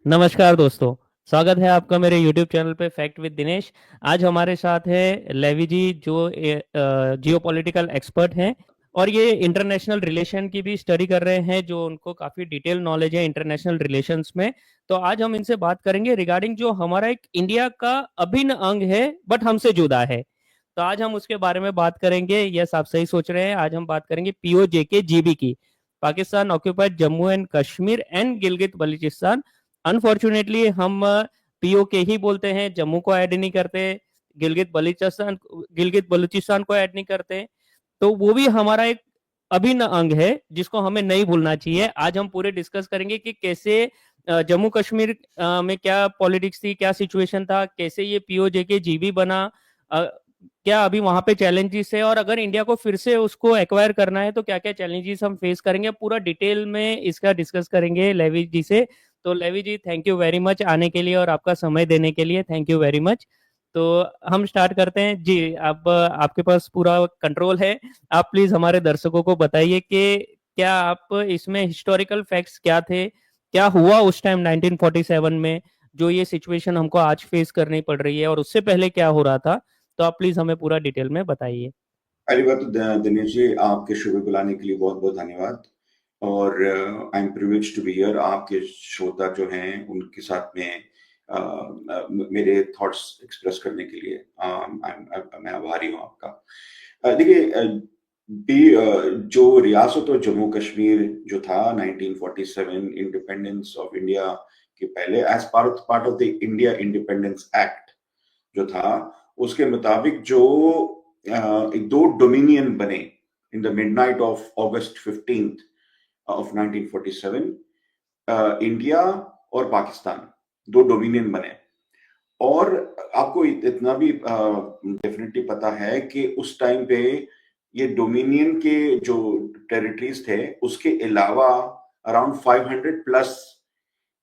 नमस्कार दोस्तों। स्वागत है आपका मेरे YouTube चैनल पे फैक्ट विद दिनेश। आज हमारे साथ है लेवी जी जो जियो पॉलिटिकल एक्सपर्ट हैं और ये इंटरनेशनल रिलेशन की भी स्टडी कर रहे हैं, जो उनको काफ़ी डिटेल नॉलेज है इंटरनेशनल रिलेशंस में। तो आज हम इनसे बात करेंगे रिगार्डिंग जो हमारा एक इंडिया का अभिन्न अंग है बट हमसे जुदा है। तो आज हम उसके बारे में बात करेंगे। यस, आप सही सोच रहे हैं। आज हम बात करेंगे पीओजे जीबी की, Pakistan occupied Jammu and Kashmir and Gilgit Baltistan. Unfortunately हम पीओ के ही बोलते हैं, जम्मू को ऐड नहीं करते, गिलगित बलूचिस्तान को ऐड नहीं करते। तो वो भी हमारा एक अभिन्न अंग है जिसको हमें नहीं भूलना चाहिए। आज हम पूरे डिस्कस करेंगे कि कैसे जम्मू कश्मीर में क्या पॉलिटिक्स थी, क्या सिचुएशन था, कैसे ये पीओजे के जीबी बना, क्या अभी वहां पे चैलेंजेस है, और अगर इंडिया को फिर से उसको एक्वायर करना है तो क्या क्या चैलेंजेस हम फेस करेंगे। पूरा डिटेल में इसका डिस्कस करेंगे लेवी जी से। तो Levi ji, thank you very much आने के लिए और आपका समय देने के लिए। Thank you very much. तो हम स्टार्ट करते हैं जी। अब आपके पास पूरा कंट्रोल है। आप प्लीज हमारे दर्शकों को बताइए कि क्या आप इसमें हिस्टोरिकल फैक्ट्स क्या थे, क्या हुआ उस टाइम 1947 में, जो ये सिचुएशन हमको आज फेस करनी पड़ रही है, और उससे पहले क्या हो रहा था। तो आप प्लीज हमें पूरा डिटेल में बताइए। पहली बात तो दिनेश जी, आपके शो पे बुलाने के लिए बहुत बहुत धन्यवाद। और I am privileged to be here. आपके श्रोता जो हैं उनके साथ में मेरे थॉट्स एक्सप्रेस करने के लिए मैं आभारी हूँ आपका। देखिए, जो रियासत और जम्मू कश्मीर जो था 1947 इंडिपेंडेंस ऑफ इंडिया के पहले, as part of the India Independence Act जो था, उसके मुताबिक जो एक दो डोमिनियन बने in the midnight of August 15th of 1947। India और पाकिस्तान, दो डोमिनियन बने। और आपको इतना भी डेफिनेटली पता है कि उस टाइम पे ये डोमिनियन के जो टेरिटरीज थे उसके अलावा अराउंड 500 प्लस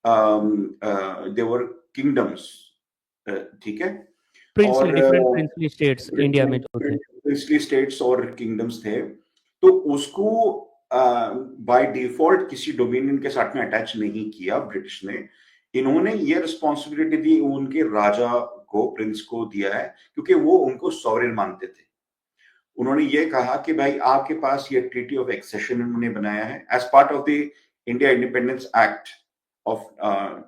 देवर किंगडम्स। ठीक है। प्रिंसली, और डिफरेंट प्रिंसली स्टेट्स इंडिया में जो थे। प्रिंसली स्टेट्स और किंगडम्स थे। तो उसको बाय डिफॉल्ट किसी डोमिनियन के साथ में अटैच नहीं किया ब्रिटिश ने। इन्होंने ये रिस्पॉन्सिबिलिटी दी उनके राजा को, प्रिंस को दिया है, क्योंकि वो उनको सॉवरेन मानते थे। उन्होंने ये कहा कि भाई आपके पास ये ट्रीटी ऑफ एक्सेशन उन्होंने बनाया है as part of the India Independence Act of,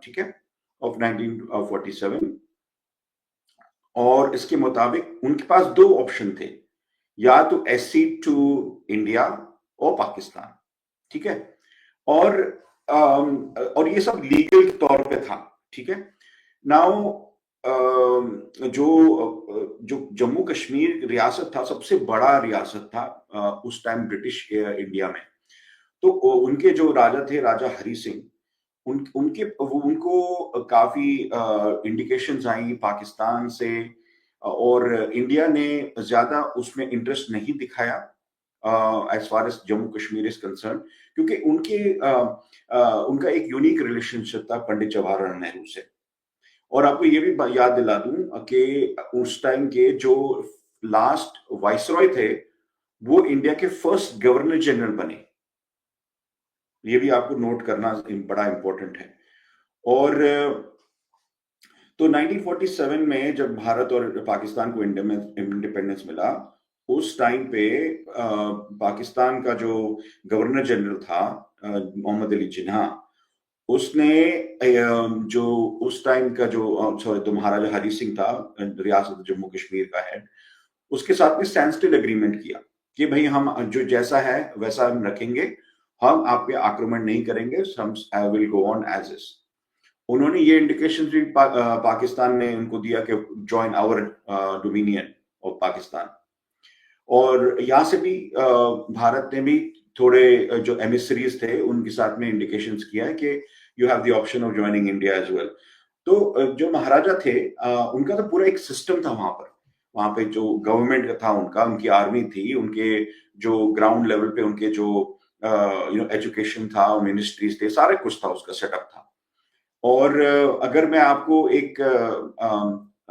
ठीक है, ऑफ 1947। और इसके मुताबिक उनके पास दो ऑप्शन थे, या तो एसीड टू इंडिया और पाकिस्तान। ठीक है। और और ये सब लीगल तौर पे था। ठीक है। नाउ जो जो जम्मू कश्मीर रियासत था, सबसे बड़ा रियासत था उस टाइम ब्रिटिश इंडिया में। तो उनके जो राजा थे, राजा हरी सिंह, उनको काफी इंडिकेशंस आई पाकिस्तान से, और इंडिया ने ज्यादा उसमें इंटरेस्ट नहीं दिखाया as far as Jammu Kashmir is concern, क्योंकि उनका एक यूनिक रिलेशनशिप था पंडित जवाहरलाल नेहरू से। और आपको ये भी याद दिला दूं कि उस टाइम के जो लास्ट वाइसरॉय थे, वो इंडिया के फर्स्ट गवर्नर जनरल बने। ये भी आपको नोट करना बड़ा इंपॉर्टेंट है। और तो 1947 में जब भारत और पाकिस्तान को इंडिपेंडेंस मिला, उस टाइम पे पाकिस्तान का जो गवर्नर जनरल था मोहम्मद अली जिन्ना, उसने जो उस टाइम का जो सॉरी तो महाराजा हरी सिंह था, रियासत जम्मू कश्मीर का हेड, उसके साथ में स्टैंड स्टिल एग्रीमेंट किया कि भाई हम जो जैसा है वैसा हम रखेंगे, हम आप पे आक्रमण नहीं करेंगे, हम will go on as is. उन्होंने ये इंडिकेशन भी पाकिस्तान ने उनको दिया कि join our dominion of Pakistan. और यहाँ से भी भारत ने भी थोड़े जो एमिसरीज थे उनके साथ में इंडिकेशंस किया है कि you have the option of joining India as well. तो जो महाराजा थे, उनका तो पूरा एक सिस्टम था वहां पर। वहां पे जो गवर्नमेंट था उनका, उनकी आर्मी थी, उनके जो ग्राउंड लेवल पे उनके जो एजुकेशन था, मिनिस्ट्रीज थे, सारे कुछ था, उसका सेटअप था। और अगर मैं आपको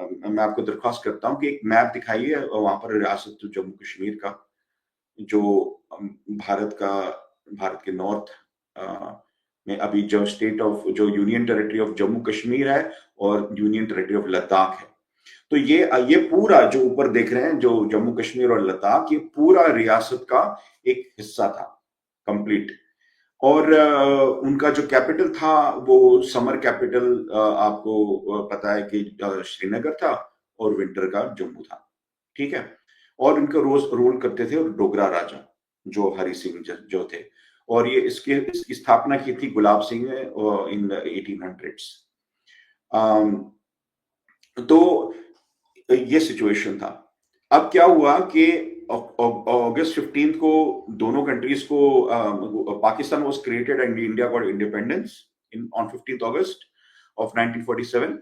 मैं आपको दरख्वास्त करता हूँ कि एक मैप दिखाइए वहां पर रियासत जम्मू कश्मीर का, जो भारत का, भारत के नॉर्थ में अभी जो स्टेट ऑफ जो union territory of Jammu Kashmir है और यूनियन टेरिटरी ऑफ लद्दाख है। तो ये पूरा जो ऊपर देख रहे हैं जो जम्मू कश्मीर और लद्दाख, ये पूरा रियासत का एक हिस्सा था कंप्लीट। और उनका जो कैपिटल था वो समर कैपिटल आपको पता है कि श्रीनगर था और विंटर का जम्मू था, ठीक है। और इनका रोज रूल करते थे डोगरा राजा जो हरि सिंह जो थे, और ये इसकी स्थापना की थी गुलाब सिंह ने इन 1800s। तो ये सिचुएशन था। अब क्या हुआ कि अगस्त 15 को दोनों कंट्रीज को Pakistan was created and India got independence in on 15th August of 1947।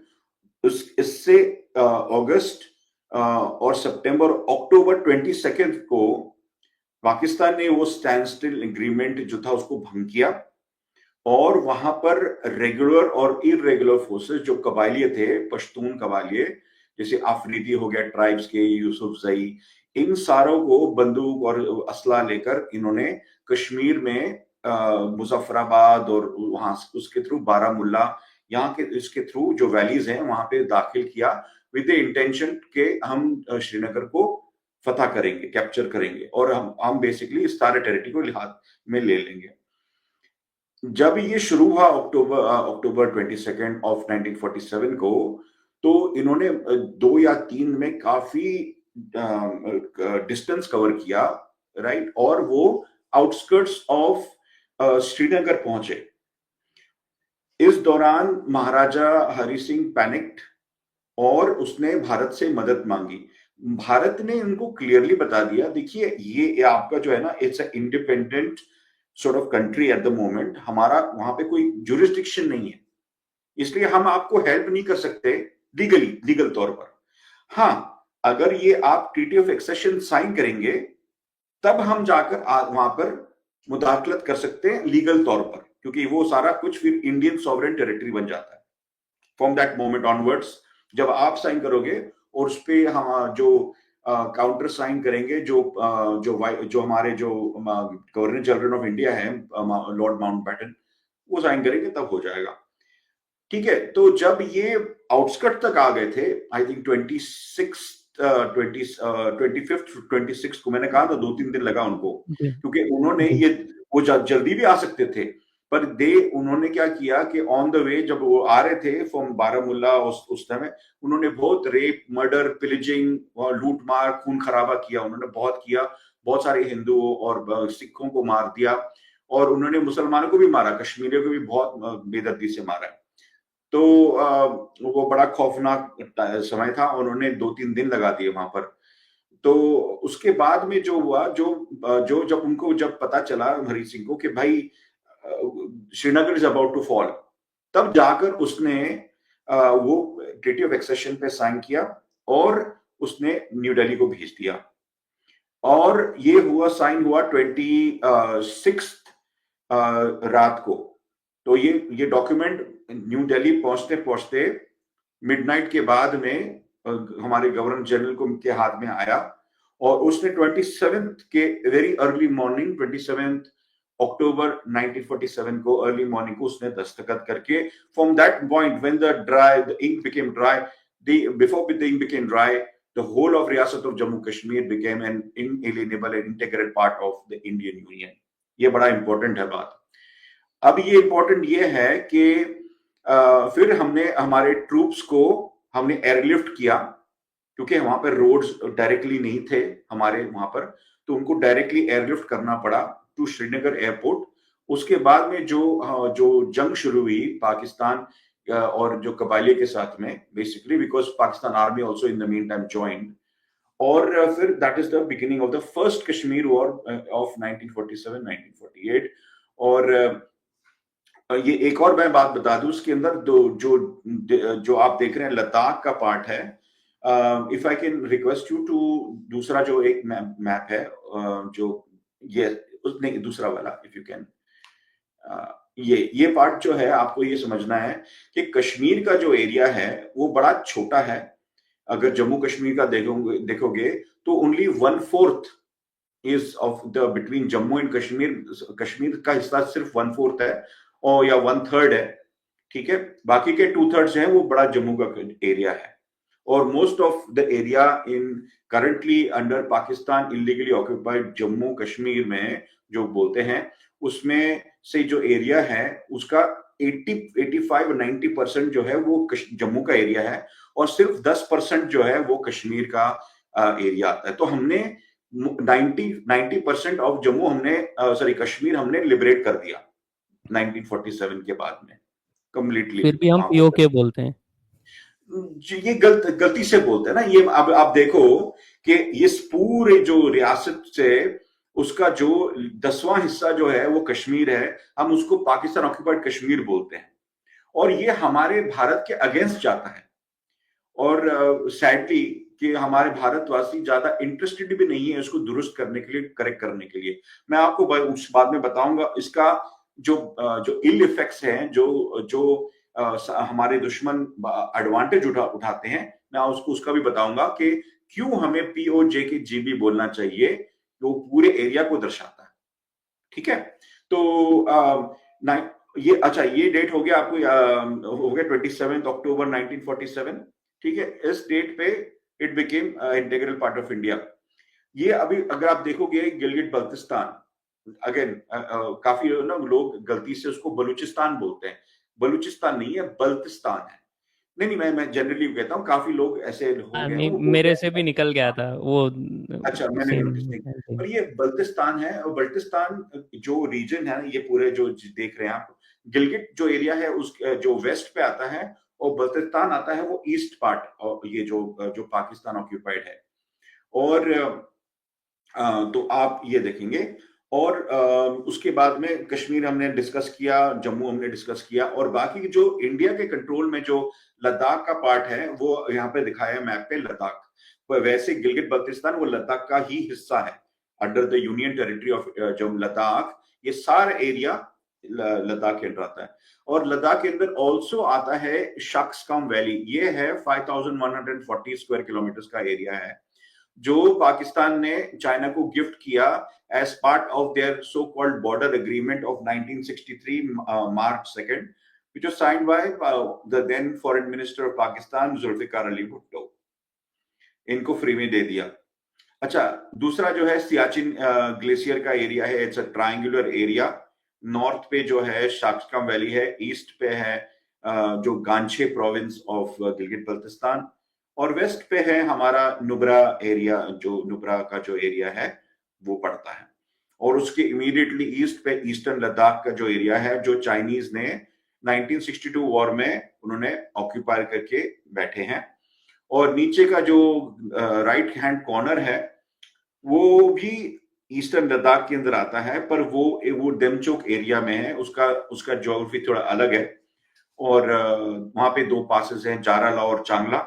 इससे अगस्त और सितंबर अक्टूबर 22 को पाकिस्तान ने वो स्टैंड स्टिल एग्रीमेंट जो था उसको भंग किया, और वहां पर रेगुलर और इरेगुलर फोर्सेस जो कबाइलिये थे, पश्तून कबाइलिये, जैसे अफरीदी हो गया ट्राइब्स के, यूसुफजई, इन सारों को बंदूक और असला लेकर इन्होंने कश्मीर में मुजफ्फराबाद और वहां उसके थ्रू बारामुल्ला, यहाँ के इसके थ्रू जो वैलीज हैं वहां पे दाखिल किया विद द इंटेंशन के हम श्रीनगर को फतह करेंगे, कैप्चर करेंगे, और हम बेसिकली इस सारे टेरिटरी को लिहाज में ले लेंगे। जब ये शुरू हुआ अक्टूबर 22 ऑफ 1947 को, तो इन्होंने 2 या 3 में काफी डिस्टेंस कवर किया, राइट, और वो आउटस्कर्ट्स ऑफ श्रीनगर पहुंचे। इस दौरान महाराजा हरि सिंह पैनिक्ड और उसने भारत से मदद मांगी। भारत ने उनको क्लियरली बता दिया, देखिए ये आपका जो है ना, it's a independent sort of country at the moment, हमारा वहां पे कोई jurisdiction नहीं है, इसलिए हम आपको हेल्प नहीं कर सकते लीगल तौर पर। हाँ, अगर ये आप ट्रीटी ऑफ एक्सेशन साइन करेंगे तब हम जाकर वहां पर मुदाखलत कर सकते हैं लीगल तौर पर, क्योंकि वो सारा कुछ फिर इंडियन सॉवरेन टेरिटरी बन जाता है फ्रॉम दैट मोमेंट ऑनवर्ड्स। जब आप साइन करोगे और उस पे हम जो काउंटर साइन करेंगे, जो हमारे जो गवर्नर जनरल ऑफ इंडिया है लॉर्ड माउंटबेटन, वो साइन करेंगे तब हो जाएगा, ठीक है। तो जब ये आउटस्कट तक आ गए थे, आई थिंक 25th को, मैंने कहा था 2-3 दिन लगा उनको, क्योंकि उन्होंने ये वो जल्दी भी आ सकते थे, पर उन्होंने क्या किया कि ऑन द वे जब वो आ रहे थे फ्रॉम बारामुल्ला, उस समय उन्होंने बहुत रेप, मर्डर, पिलिजिंग, लूट मार, खून खराबा किया, उन्होंने बहुत किया, बहुत सारे हिंदुओं और सिखों को मार दिया, और उन्होंने मुसलमानों को भी मारा, कश्मीरियों को भी बहुत बेदर्दी से मारा। तो वो बड़ा खौफनाक समय था, उन्होंने 2-3 दिन लगा दिए वहां पर। तो उसके बाद में जो हुआ, जब उनको पता चला हरि सिंह को कि भाई Srinagar is about to fall, तब जाकर उसने वो ट्रीटी ऑफ एक्सेशन पे साइन किया और उसने न्यू दिल्ली को भेज दिया, और ये साइन हुआ 26 रात को। तो ये डॉक्यूमेंट न्यू दिल्ली पहुंचते पहुंचते मिडनाइट के बाद में हमारे गवर्नर जनरल के हाथ में आया, और उसने 27 के वेरी अर्ली मॉर्निंग, 27 अक्टूबर 1947 को अर्ली मॉर्निंग को उसने दस्तखत करके, from that point when the ink became dry, before the ink became dry, the whole of रियासत of Jammu Kashmir became an inalienable and integral part of the Indian union. ये बड़ा important है बात। अब ये इंपॉर्टेंट ये है कि फिर हमने हमारे ट्रूप्स को हमने एयरलिफ्ट किया, क्योंकि वहां पर रोड्स डायरेक्टली नहीं थे हमारे वहां पर, तो उनको डायरेक्टली एयरलिफ्ट करना पड़ा टू श्रीनगर एयरपोर्ट। उसके बाद में जो जंग शुरू हुई पाकिस्तान और जो कबाइली के साथ में, basically because Pakistan army also in the mean time joined, और फिर that is the beginning of the first Kashmir war of 1947-1948। और ये एक और मैं बात बता दूं, उसके अंदर जो आप देख रहे हैं लद्दाख का पार्ट है, if I can request you to, दूसरा जो एक मैप है, जो ये नहीं, दूसरा वाला, इफ यू कैन, ये पार्ट जो है आपको ये समझना है कि कश्मीर का जो एरिया है वो बड़ा छोटा है। अगर जम्मू कश्मीर का देखोगे तो only 1/4 is of the between Jammu and Kashmir का हिस्सा सिर्फ 1/4 है, और या 1/3 है, ठीक है। बाकी के 2/3 हैं वो बड़ा जम्मू का एरिया है। और most of the area in currently under Pakistan illegally occupied Jammu Kashmir में जो बोलते हैं, उसमें से जो एरिया है उसका 80 85 90% जो है वो जम्मू का एरिया है, और सिर्फ 10% जो है वो कश्मीर का एरिया आता है। तो हमने 90% ऑफ जम्मू हमने सॉरी कश्मीर हमने लिबरेट कर दिया 1947 के बाद में कंप्लीटली फिर भी हम वहां पर। पीओके बोलते हैं। ये गलती से बोलते हैं ना ये। अब आप देखो कि ये पूरे जो रियासत से उसका जो 10वां हिस्सा जो है वो कश्मीर है, हम उसको पाकिस्तान ऑक्यूपाइड कश्मीर बोलते हैं, और ये हमारे भारत के अगेंस्ट जाता है। और सैडली कि हमारे भारतवासी ज्यादा इंटरेस्टेड भी नहीं है इसको दुरुस्त करने के लिए, करेक्ट करने के लिए। मैं आपको उस बाद में बताऊंगा इसका जो जो इल इफेक्ट्स हैं, जो जो हमारे दुश्मन एडवांटेज उठाते हैं, मैं उसको उसका भी बताऊंगा कि क्यों हमें पीओजे के जीबी बोलना चाहिए, वो पूरे एरिया को दर्शाता है, ठीक है। तो ये अच्छा, ये डेट हो गया आपको हो गया 27 अक्टूबर 1947, ठीक है। इस डेट पे it became integral part of India. ये अभी अगर आप देखोगे गिलगिट बल्तिस्तान, अगेन काफी ना लोग गलती से उसको बलूचिस्तान बोलते हैं। बलूचिस्तान नहीं है, बल्तिस्तान है। नहीं नहीं, मैं जनरली कहता हूँ, काफी लोग ऐसे हो हाँ, गए हैं नहीं, वो बोलते मेरे से भी हैं। निकल गया था वो। अच्छा, मैंने सेम नोटिस नहीं किया। और ये बल्तिस्तान है, और बल्तिस्तान जो रीजन है ये पूरे जो देख रहे हैं आप, गिलगिट जो एरिया है उस जो वेस्ट पे आता है, और बल्तिस्तान आता है वो ईस्ट पार्ट, और ये जो जो पाकिस्तान ऑक्यूपाइड है। और तो आप ये देखेंगे। और उसके बाद में कश्मीर हमने डिस्कस किया, जम्मू हमने डिस्कस किया, और बाकी जो इंडिया के कंट्रोल में जो लद्दाख का पार्ट है वो यहाँ पे दिखाया है मैप पे, लद्दाख। वैसे गिलगित बल्तिस्तान वो लद्दाख का ही हिस्सा है, under the union territory of जो लद्दाख। ये सारा एरिया लद्दाख के अंदर आता है। और लद्दाख के अंदर ऑल्सो आता है शक्सकम वैली। ये है 5140 स्क्वायर किलोमीटर का एरिया है, जो पाकिस्तान ने चाइना को गिफ्ट किया as part of their so called border agreement of 1963 March 2nd, which was signed by the then foreign minister of Pakistan Zulfikar Ali Bhutto. इनको फ्री में दे दिया। अच्छा, दूसरा जो है सियाचिन ग्लेशियर का एरिया है। It's a triangular area. North पे जो है शाक्सकम वैली है, ईस्ट पे है जो गांछे प्रोविंस ऑफ गिलगित बल्तिस्तान, और वेस्ट पे है हमारा नुब्रा एरिया, जो नुब्रा का जो एरिया है वो पड़ता है। और उसके इमीडिएटली ईस्ट पे ईस्टर्न लद्दाख का जो एरिया है, जो चाइनीज ने 1962 वॉर में उन्होंने ऑक्यूपाई करके बैठे हैं। और नीचे का जो राइट हैंड कॉर्नर है वो भी ईस्टर्न लद्दाख के अंदर आता है, पर वो डेमचोक एरिया में है। उसका उसका ज्योग्राफी थोड़ा अलग है। और वहां पे दो पासेस हैं, जाराला और चांगला,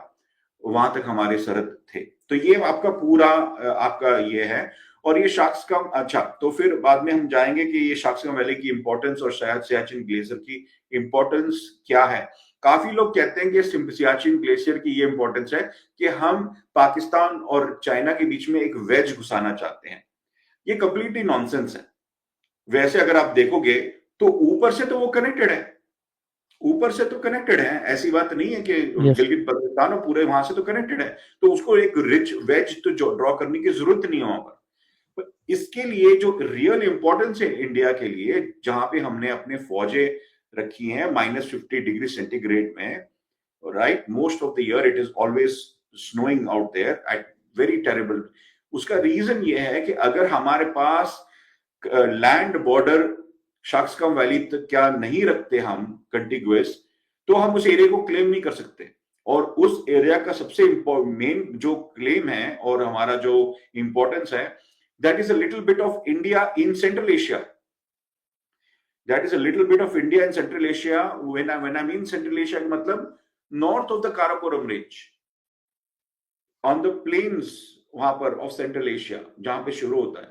वहां तक हमारे सरहद थे। तो ये आपका पूरा आपका ये है। और ये शाक्सकम, अच्छा, तो फिर बाद में हम जाएंगे कि ये शाक्सकम वैली की इंपॉर्टेंस और शायद सियाचिन ग्लेशियर की इंपॉर्टेंस क्या है। काफी लोग कहते हैं कि सियाचिन ग्लेशियर की ये इंपॉर्टेंस है कि हम पाकिस्तान और चाइना के बीच में एक वेज घुसाना चाहते हैं। ये कंप्लीटली नॉनसेंस है। वैसे अगर आप देखोगे तो ऊपर से तो वो कनेक्टेड है, ऊपर से तो कनेक्टेड है, ऐसी बात नहीं है कि यस। गिलगित बल्तिस्तान और पूरे वहां से तो कनेक्टेड है। तो उसको एक रिच वेज तो ड्रॉ करने की जरूरत नहीं है वहां पर। इसके लिए जो रियल इंपॉर्टेंस है इंडिया के लिए, जहां पे हमने अपने फौजें रखी हैं -50 डिग्री सेंटीग्रेड में, right, most of the year it is always snowing out there at very terrible. उसका रीजन ये है कि अगर हमारे पास लैंड बॉर्डर शाक्सकम वैली तक क्या नहीं रखते हम कंटिग्युअस, तो हम उस एरिया को क्लेम नहीं कर सकते। और उस एरिया का सबसे मेन जो क्लेम है और हमारा जो इंपॉर्टेंस है, that is a little bit of India in Central Asia. That is a little bit of India in Central Asia. When I mean Central Asia मतलब north of the Karakoram range, on the plains वहां पर of Central Asia, जहां पे शुरू होता है।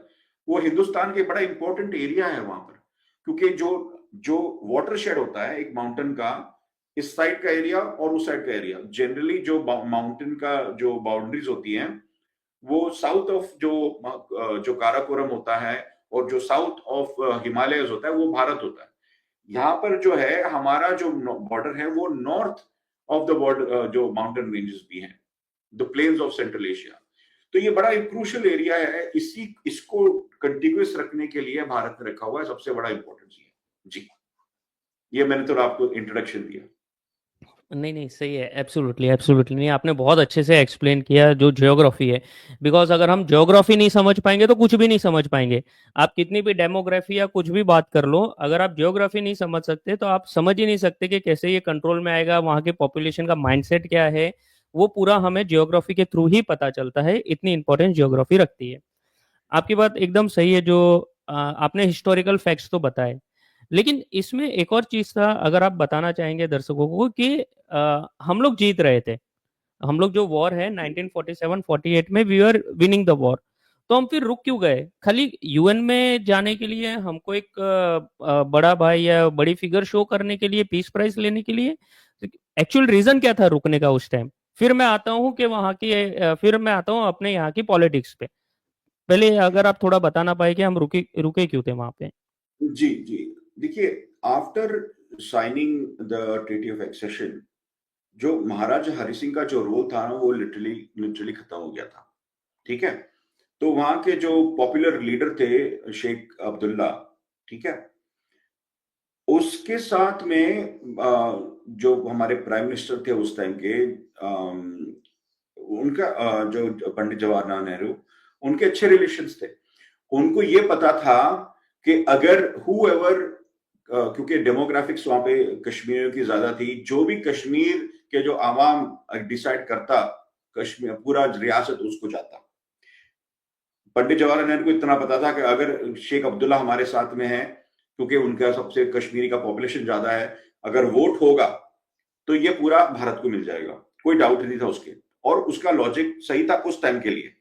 वो हिंदुस्तान के बड़ा इंपॉर्टेंट एरिया है वहां पर, क्योंकि जो जो वाटरशेड होता है एक माउंटेन का, इस साइड का एरिया और उस साइड का एरिया, जनरली जो माउंटेन का जो बाउंड्रीज होती हैं वो साउथ ऑफ जो काराकोरम होता है और जो साउथ ऑफ हिमालयस होता है वो भारत होता है। यहाँ पर जो है हमारा जो बॉर्डर है वो नॉर्थ ऑफ द बॉर्डर, जो माउंटेन रेंजेस भी हैं, the plains of Central Asia. तो ये बड़ा एक क्रूशियल एरिया है, इसको कंटिन्यूअस रखने के लिए भारत ने रखा हुआ है, सबसे बड़ा इंपॉर्टेंस ये है जी। ये मैंने तो आपको इंट्रोडक्शन दिया। नहीं, नहीं, सही है। एब्सोल्युटली, एब्सोल्युटली नहीं, आपने बहुत अच्छे से एक्सप्लेन किया जो ज्योग्राफी है। बिकॉज़ अगर हम ज्योग्राफी नहीं समझ पाएँगे तो कुछ भी नहीं समझ पाएँगे। आप कितनी भी डेमोग्राफी या कुछ भी बात कर लो, अगर आप ज्योग्राफी नहीं समझ सकते तो आप समझ ही नहीं सकते कि कैसे ये कंट्रोल में आएगा, वहाँ के पॉपुलेशन का माइंडसेट क्या है, वो पूरा हमें ज्योग्राफी के थ्रू ही पता चलता है, इतनी इम्पोर्टेंस ज्योग्राफी रखती है। आपकी बात एकदम सही है जो आपने हिस्टोरिकल फैक्ट्स तो बताए। लेकिन इसमें एक और चीज़ था, अगर आप बताना चाहेंगे दर्शकों को कि हम लोग जीत रहे थे। हम लोग जो वॉर है 1947-48 में we are winning the war. तो हम फिर रुक क्यों गए? खाली यूएन में जाने के लिए, हमको एक बड़ा भाई या बड़ी फिगर शो करने के लिए, पीस प्राइज़ लेने के लिए? एक्चुअल रीज़न क्या था रुकने का उस टाइम? फिर मैं आता हूँ अपने यहाँ की पॉलिटिक्स पे। पहले अगर आप थोड़ा बताना पाए कि हम रुके रुके क्यों थे वहां पे। जी जी, देखिए, after signing the treaty of accession, जो महाराजा हरि सिंह का जो रोल था ना, वो लिटरली लिटरली खत्म हो गया था। ठीक है, तो वहां के जो पॉपुलर लीडर थे शेख अब्दुल्ला, ठीक है, उसके साथ में जो हमारे प्राइम मिनिस्टर थे उस टाइम के, उनका जो पंडित जवाहरलाल नेहरू, उनके अच्छे रिलेशंस थे। उनको ये पता था कि अगर हुएवर, क्योंकि डेमोग्राफिक्स वहां पे कश्मीरियों की ज्यादा थी, जो भी कश्मीर के जो आवाम डिसाइड करता, कश्मीर पूरा रियासत उसको जाता। पंडित जवाहरलाल नेहरू को इतना पता था कि अगर शेख अब्दुल्ला हमारे साथ में है, क्योंकि उनका सबसे कश्मीरी का पॉपुलेशन ज्यादा है, अगर वोट होगा तो ये पूरा भारत को मिल जाएगा, कोई डाउट नहीं था उसके। और उसका लॉजिक सही था उस टाइम के लिए।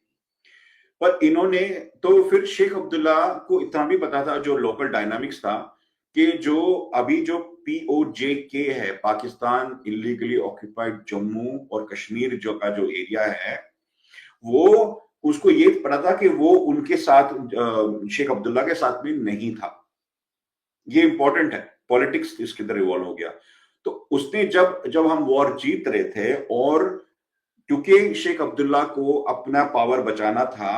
पर इन्होंने, तो फिर शेख अब्दुल्ला को इतना भी पता था जो लोकल डायनामिक्स था, कि जो अभी जो POJK है, पाकिस्तान इलीगली ऑक्यूपाइड जम्मू और कश्मीर जो का जो एरिया है, वो उसको ये पता था कि वो उनके साथ, शेख अब्दुल्ला के साथ में नहीं था। ये इंपॉर्टेंट है, पॉलिटिक्स इसके अंदर इवॉल्व हो गया। तो उसने जब जब हम वॉर जीत रहे थे, और क्योंकि शेख अब्दुल्ला को अपना पावर बचाना था,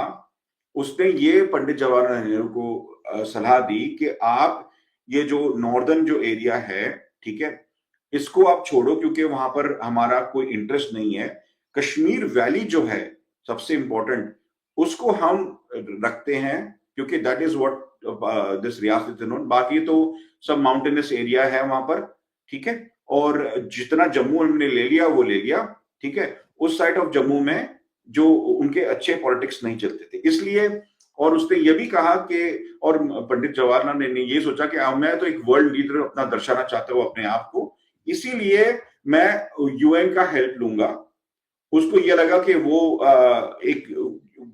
उसने ये पंडित जवाहरलाल नेहरू को सलाह दी कि आप ये जो नॉर्दर्न जो एरिया है, ठीक है, इसको आप छोड़ो, क्योंकि वहां पर हमारा कोई इंटरेस्ट नहीं है। कश्मीर वैली जो है सबसे इंपॉर्टेंट, उसको हम रखते हैं, क्योंकि दैट इज व्हाट दिस रियासत इज नोन। बाकी तो सब माउंटेनस एरिया है वहां पर, ठीक है, और जितना जम्मू हमने ले लिया वो ले लिया, ठीक है। उस साइड ऑफ जम्मू में जो उनके अच्छे पॉलिटिक्स नहीं चलते थे, इसलिए। और उसने ये भी कहा कि, और पंडित जवाहरलाल ने ये सोचा कि मैं तो एक वर्ल्ड लीडर अपना दर्शाना चाहता हूँ अपने आप को, इसीलिए मैं UN का हेल्प लूंगा। उसको ये लगा कि वो एक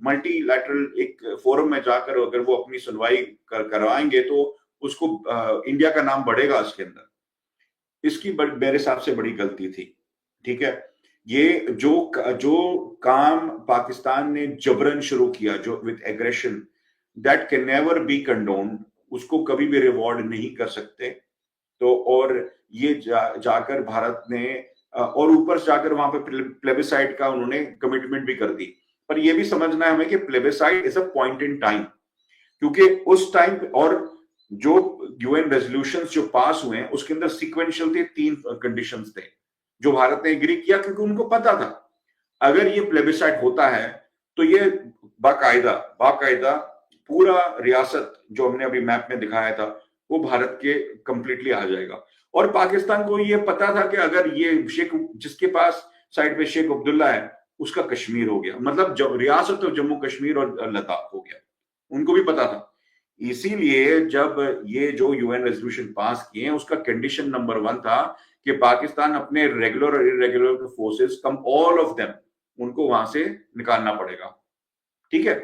मल्टीलैटरल एक फोरम में जाकर अगर वो अपनी सुनवाई करवाएंगे तो उसको इंडिया का नाम बढ़ेगा उसके अंदर। इसकी मेरे हिसाब से बड़ी गलती थी, ठीक है। ये जो काम पाकिस्तान ने जबरन शुरू किया, जो with aggression, that can never be condoned, उसको कभी भी रिवॉर्ड नहीं कर सकते। तो और ये जाकर भारत ने, और ऊपर से जाकर वहां पे प्लेबिसाइड का उन्होंने कमिटमेंट भी कर दी। पर ये भी समझना है हमें कि plebiscite is a point in time, क्योंकि उस टाइम, और जो UN रेजोल्यूशंस जो पास हुए हैं उसके अंदर सीक्वेंशियल थे, 3 कंडीशंस थे जो भारत ने एग्री किया, क्योंकि उनको पता था अगर ये प्लेबिसाइड होता है तो ये बाकायदा बाकायदा पूरा रियासत जो हमने अभी मैप में दिखाया था वो भारत के कंप्लीटली आ जाएगा। और पाकिस्तान को ये पता था कि अगर ये शेख, जिसके पास साइड पे शेख अब्दुल्ला है, उसका कश्मीर हो गया, मतलब जब रियासत तो जम्मू कश्मीर और लद्दाख हो गया, उनको भी पता था। इसीलिए जब ये जो UN रेजोल्यूशन पास किए, उसका कंडीशन नंबर 1 था कि पाकिस्तान अपने रेगुलर और irregular forces come all of them, उनको वहां से निकालना पड़ेगा, ठीक है।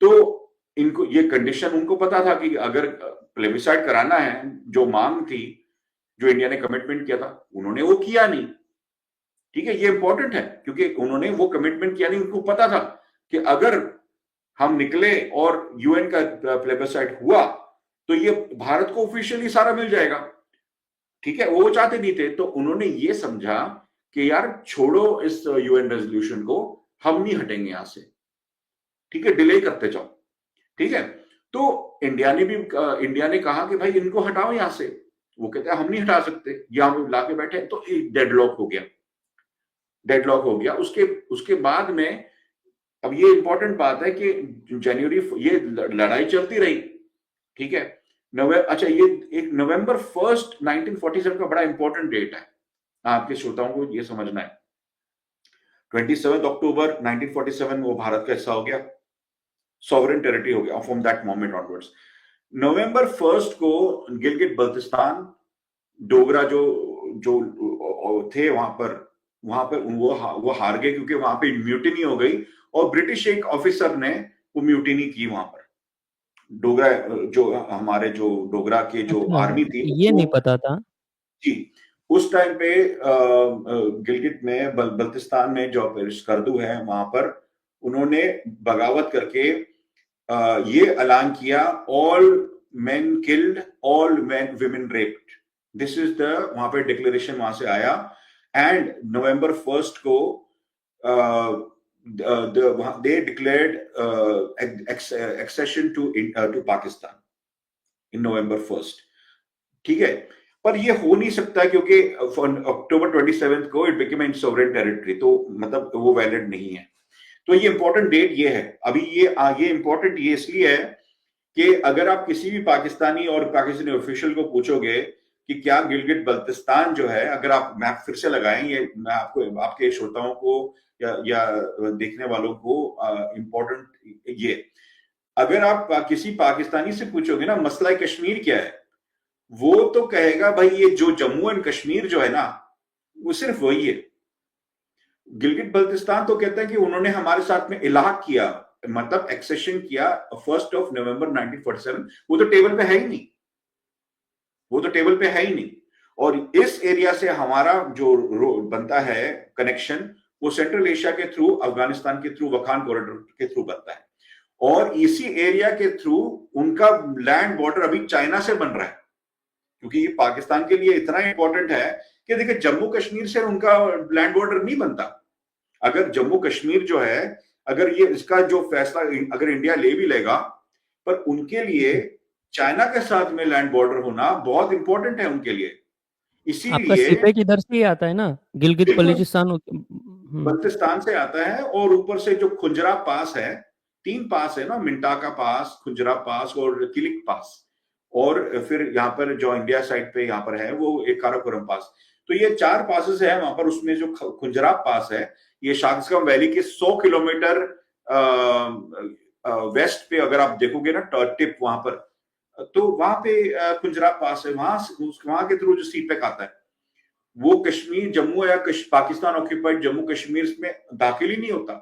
तो इनको ये कंडीशन उनको पता था कि अगर प्लेबिसाइड कराना है, जो मांग थी, जो इंडिया ने कमिटमेंट किया था, उन्होंने वो किया नहीं, ठीक है। ये इंपॉर्टेंट है क्योंकि उन्होंने वो कमिटमेंट किया नहीं। उनको पता था कि अगर हम निकले और UN का प्लेबिसाइड हुआ तो ये भारत को ऑफिशियली सारा मिल जाएगा। ठीक है, वो चाहते नहीं थे। तो उन्होंने ये समझा कि यार छोड़ो इस यूएन रेजोल्यूशन को, हम नहीं हटेंगे यहां से, ठीक है, डिले करते जाओ, ठीक है। तो इंडिया ने कहा कि भाई इनको हटाओ यहां से। वो कहते हैं हम नहीं हटा सकते, ये हम लाके बैठे। तो डेडलॉक हो गया, डेडलॉक हो गया। उसके उसके बाद में, अब ये इंपॉर्टेंट बात है कि जनवरी, ये लड़ाई चलती रही, ठीक है। अच्छा, ये एक नवंबर 1 1947 का बड़ा इंपॉर्टेंट डेट है, आपके श्रोताओं को ये समझना है। 27 अक्टूबर 1947 वो भारत का हिस्सा हो गया, सॉवरेन टेरिटरी हो गया फ्रॉम दैट मोमेंट ऑनवर्ड्स। नवंबर 1 को गिलगित बल्तिस्तान, डोगरा जो जो थे वहां पर वो हार गए, क्योंकि वहां पे म्यूटिनी हो गई और ब्रिटिश एक ऑफिसर ने वो म्यूटिनी की वहां पर। डोगरा, जो हमारे जो डोगरा के जो अच्छा, आर्मी थी ये वो, नहीं पता था। जी, उस टाइम पे गिलगित में बल्तिस्तान में जो स्कर्दू है वहां पर उन्होंने बगावत करके ये ऐलान किया, all main killed, all main women raped. This is the, वहां पे डिक्लेरेशन वहां से आया। एंड नवंबर 1 को they declared accession to Pakistan in November 1, ठीक है। पर ये हो नहीं सकता, क्योंकि October 27 को it became in sovereign territory, तो मतलब वो वैलिड नहीं है। तो ये इंपॉर्टेंट डेट ये है। अभी ये इंपॉर्टेंट ये इसलिए है कि अगर आप किसी भी पाकिस्तानी और पाकिस्तानी ऑफिशियल को पूछोगे कि क्या गिलगित बल्तिस्तान जो है, अगर आप मैप फिर से लगाएं, ये मैं आपको, आपके श्रोताओं को या देखने वालों को इंपॉर्टेंट ये, अगर आप किसी पाकिस्तानी से पूछोगे ना मसला कश्मीर क्या है, वो तो कहेगा भाई ये जो जम्मू एंड कश्मीर जो है ना, वो सिर्फ वही है। गिलगित बल्तिस्तान तो कहता है कि उन्होंने हमारे साथ में इलाक किया, मतलब एक्सेशन किया 1 November 1947। वो तो टेबल पे है ही नहीं, वो तो टेबल पे है ही नहीं। और इस एरिया से हमारा जो बनता है कनेक्शन, वो सेंट्रल एशिया के थ्रू, अफगानिस्तान के थ्रू, वखान कॉरिडोर के थ्रू बनता है। और इसी एरिया के थ्रू उनका लैंड बॉर्डर अभी चाइना से बन रहा है, क्योंकि ये पाकिस्तान के लिए इतना इंपॉर्टेंट है कि देखिए जम्मू कश्मीर से उनका लैंड बॉर्डर नहीं बनता। अगर जम्मू कश्मीर जो है, अगर ये इसका जो फैसला अगर इंडिया ले भी लेगा, पर उनके लिए चाइना के साथ में लैंड बॉर्डर होना बहुत इंपॉर्टेंट है उनके लिए। आपका इसीलिए सिपेक इधर से ही आता है ना, गिलगित बिल्कुल बल्चिस्तान। बल्तिस्तान से आता है, और ऊपर से जो खुंजरा पास है, 3 पास है ना, मिंटा का पास, खुंजरा पास और किलिक पास, और फिर यहाँ पर जो इंडिया साइड पे यहाँ पर है वो एक काराकोरम पास। तो ये 4 पासेस है वहां पर। उसमें जो खुंजरा पास है, ये शाखसगांव वैली के 100 किलोमीटर वेस्ट पे अगर आप देखोगे ना टिप वहां पर, तो वहां पे खुंजरा पास है। वहां के थ्रू जो सी पैक आता है, वो कश्मीर, जम्मू या पाकिस्तान ऑक्यूपाइड जम्मू कश्मीर में दाखिल ही नहीं होता।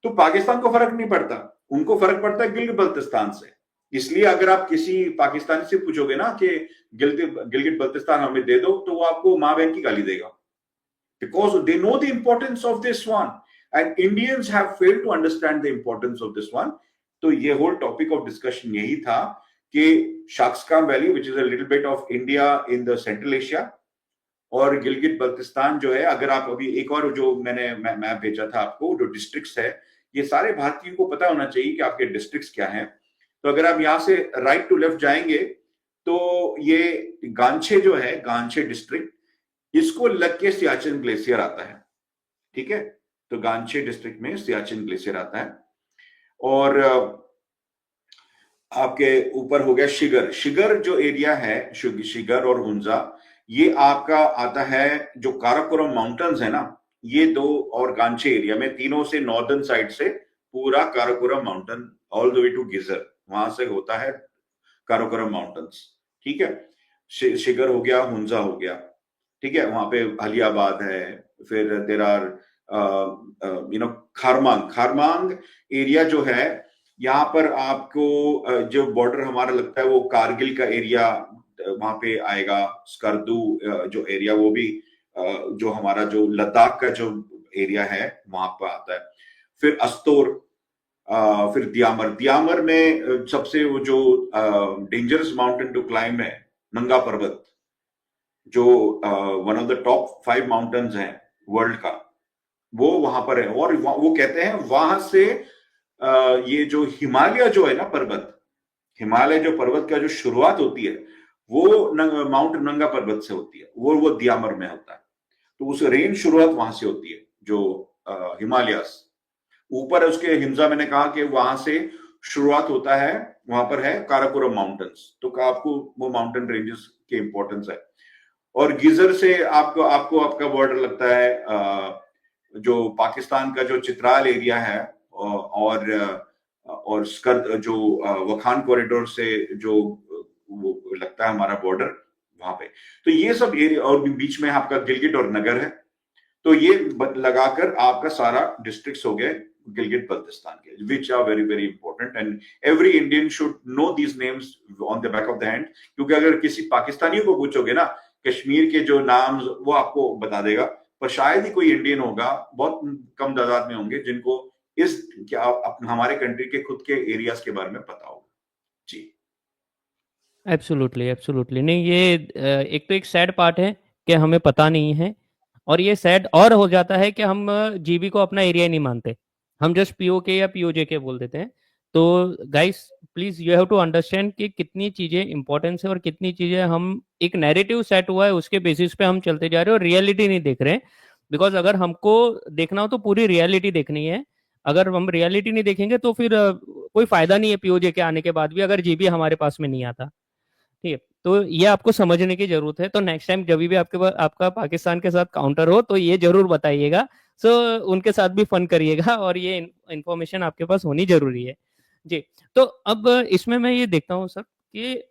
तो पाकिस्तान को फर्क नहीं पड़ता, उनको फर्क पड़ता है गिलगित बल्तिस्तान से। इसलिए अगर आप किसी पाकिस्तानी से पूछोगे ना कि गिलगित बल्तिस्तान हमें दे दो, तो वो आपको माँ बहन की गाली देगा, because they know the importance of this one, and Indians have failed to understand the importance of this one. तो ये होल टॉपिक ऑफ डिस्कशन यही था कि Shaksgam valley, which is a little bit of India in the Central Asia, और गिलगित बल्तिस्तान जो है, अगर आप अभी एक और जो मैंने मैप भेजा था आपको, जो डिस्ट्रिक्ट्स है, ये सारे भारतीयों को पता होना चाहिए कि आपके डिस्ट्रिक्ट्स क्या हैं। तो अगर आप यहाँ से राइट टू लेफ्ट जाएंगे, तो ये गांछे जो है, गांछे डिस्ट्रिक्ट, इसको लग के सियाचिन ग्लेशियर आता है, ठीक है। तो गांछे डिस्ट्रिक्ट में सियाचिन ग्लेशियर आता है। और आपके ऊपर हो गया शिगर। शिगर जो एरिया है, शिगर और हुंजा, ये आपका आता है जो काराकोरम माउंटेन्स है ना, ये दो, और गांचे एरिया में, तीनों से नॉर्दर्न साइड से पूरा Karakoram mountain all the way to Ghizer, वहां से होता है काराकोरम माउंटेन्स, ठीक है। शिगर हो गया, हुंजा हो गया, ठीक है। वहां पे अलियाबाद है, फिर देर आर खारमांग। खारमांग एरिया जो है, यहाँ पर आपको जो बॉर्डर हमारा लगता है वो कारगिल का एरिया वहां पे आएगा। स्कर्दू जो एरिया, वो भी जो हमारा जो लद्दाख का जो एरिया है वहां पर आता है। फिर अस्तोर, फिर दियामर। दियामर में सबसे वो जो डेंजरस माउंटेन टू क्लाइम है, नंगा पर्वत, जो one of the top 5 mountains हैं वर्ल्ड का, वो वहां पर है। और वो कहते हैं वहां से ये जो हिमालय जो है ना पर्वत, हिमालय जो पर्वत का जो शुरुआत होती है वो माउंट नंगा पर्वत से होती है, वो दियामर में होता है। तो उस रेंज शुरुआत वहां से होती है, जो हिमालयस ऊपर है उसके हिमजा, मैंने कहा कि वहां से शुरुआत होता है, वहां पर है काराकोरम माउंटेन्स। तो आपको वो माउंटेन रेंजेस की इंपॉर्टेंस है। और गीजर से आपको आपको आपका बॉर्डर लगता है जो पाकिस्तान का जो चित्राल एरिया है, और स्कर्द जो वखान कॉरिडोर से जो वो लगता है हमारा बॉर्डर वहां पे। तो ये सब एरिया, और बीच में आपका गिलगिट और नगर है। तो ये लगाकर आपका सारा डिस्ट्रिक्ट्स हो गए गिलगिट बल्तिस्तान के, which are very very important, and every Indian should know these names on the back of the hand. क्योंकि अगर किसी पाकिस्तानियों को पूछोगे ना कश्मीर के जो नाम, वो आपको बता देगा, पर शायद ही कोई इंडियन होगा, बहुत कम तादाद में होंगे जिनको इस क्या हमारे कंट्री के खुद के एरियाज के बारे में पता होगा। जी एब्सोल्युटली एब्सोल्युटली नहीं, ये एक तो एक सैड पार्ट है कि हमें पता नहीं है, और ये सैड और हो जाता है कि हम जीबी को अपना एरिया नहीं मानते, हम जस्ट पीओके या पीओजे के बोल देते हैं। तो guys please you have to understand कि कितनी चीजें इंपॉर्टेंस है और कितनी चीजें हम एक नैरेटिव सेट हुआ है उसके बेसिस पे हम चलते जा रहे हैं और रियलिटी नहीं देख रहे हैं। बिकॉज अगर हमको देखना हो तो पूरी रियलिटी देखनी है। अगर हम रियलिटी नहीं देखेंगे तो फिर कोई फायदा नहीं है पीओजे के आने के बाद भी अगर जीबी हमारे पास में नहीं आता। ठीक है, तो ये आपको समझने की जरूरत है। तो नेक्स्ट टाइम जब भी आपके पास आपका पाकिस्तान के साथ काउंटर हो तो ये जरूर बताइएगा। सो उनके साथ भी फन करिएगा और ये इंफॉर्मेशन आपके पास होनी जरूरी है। जी। तो अब इसमें मैं ये देखता हूँ सर कि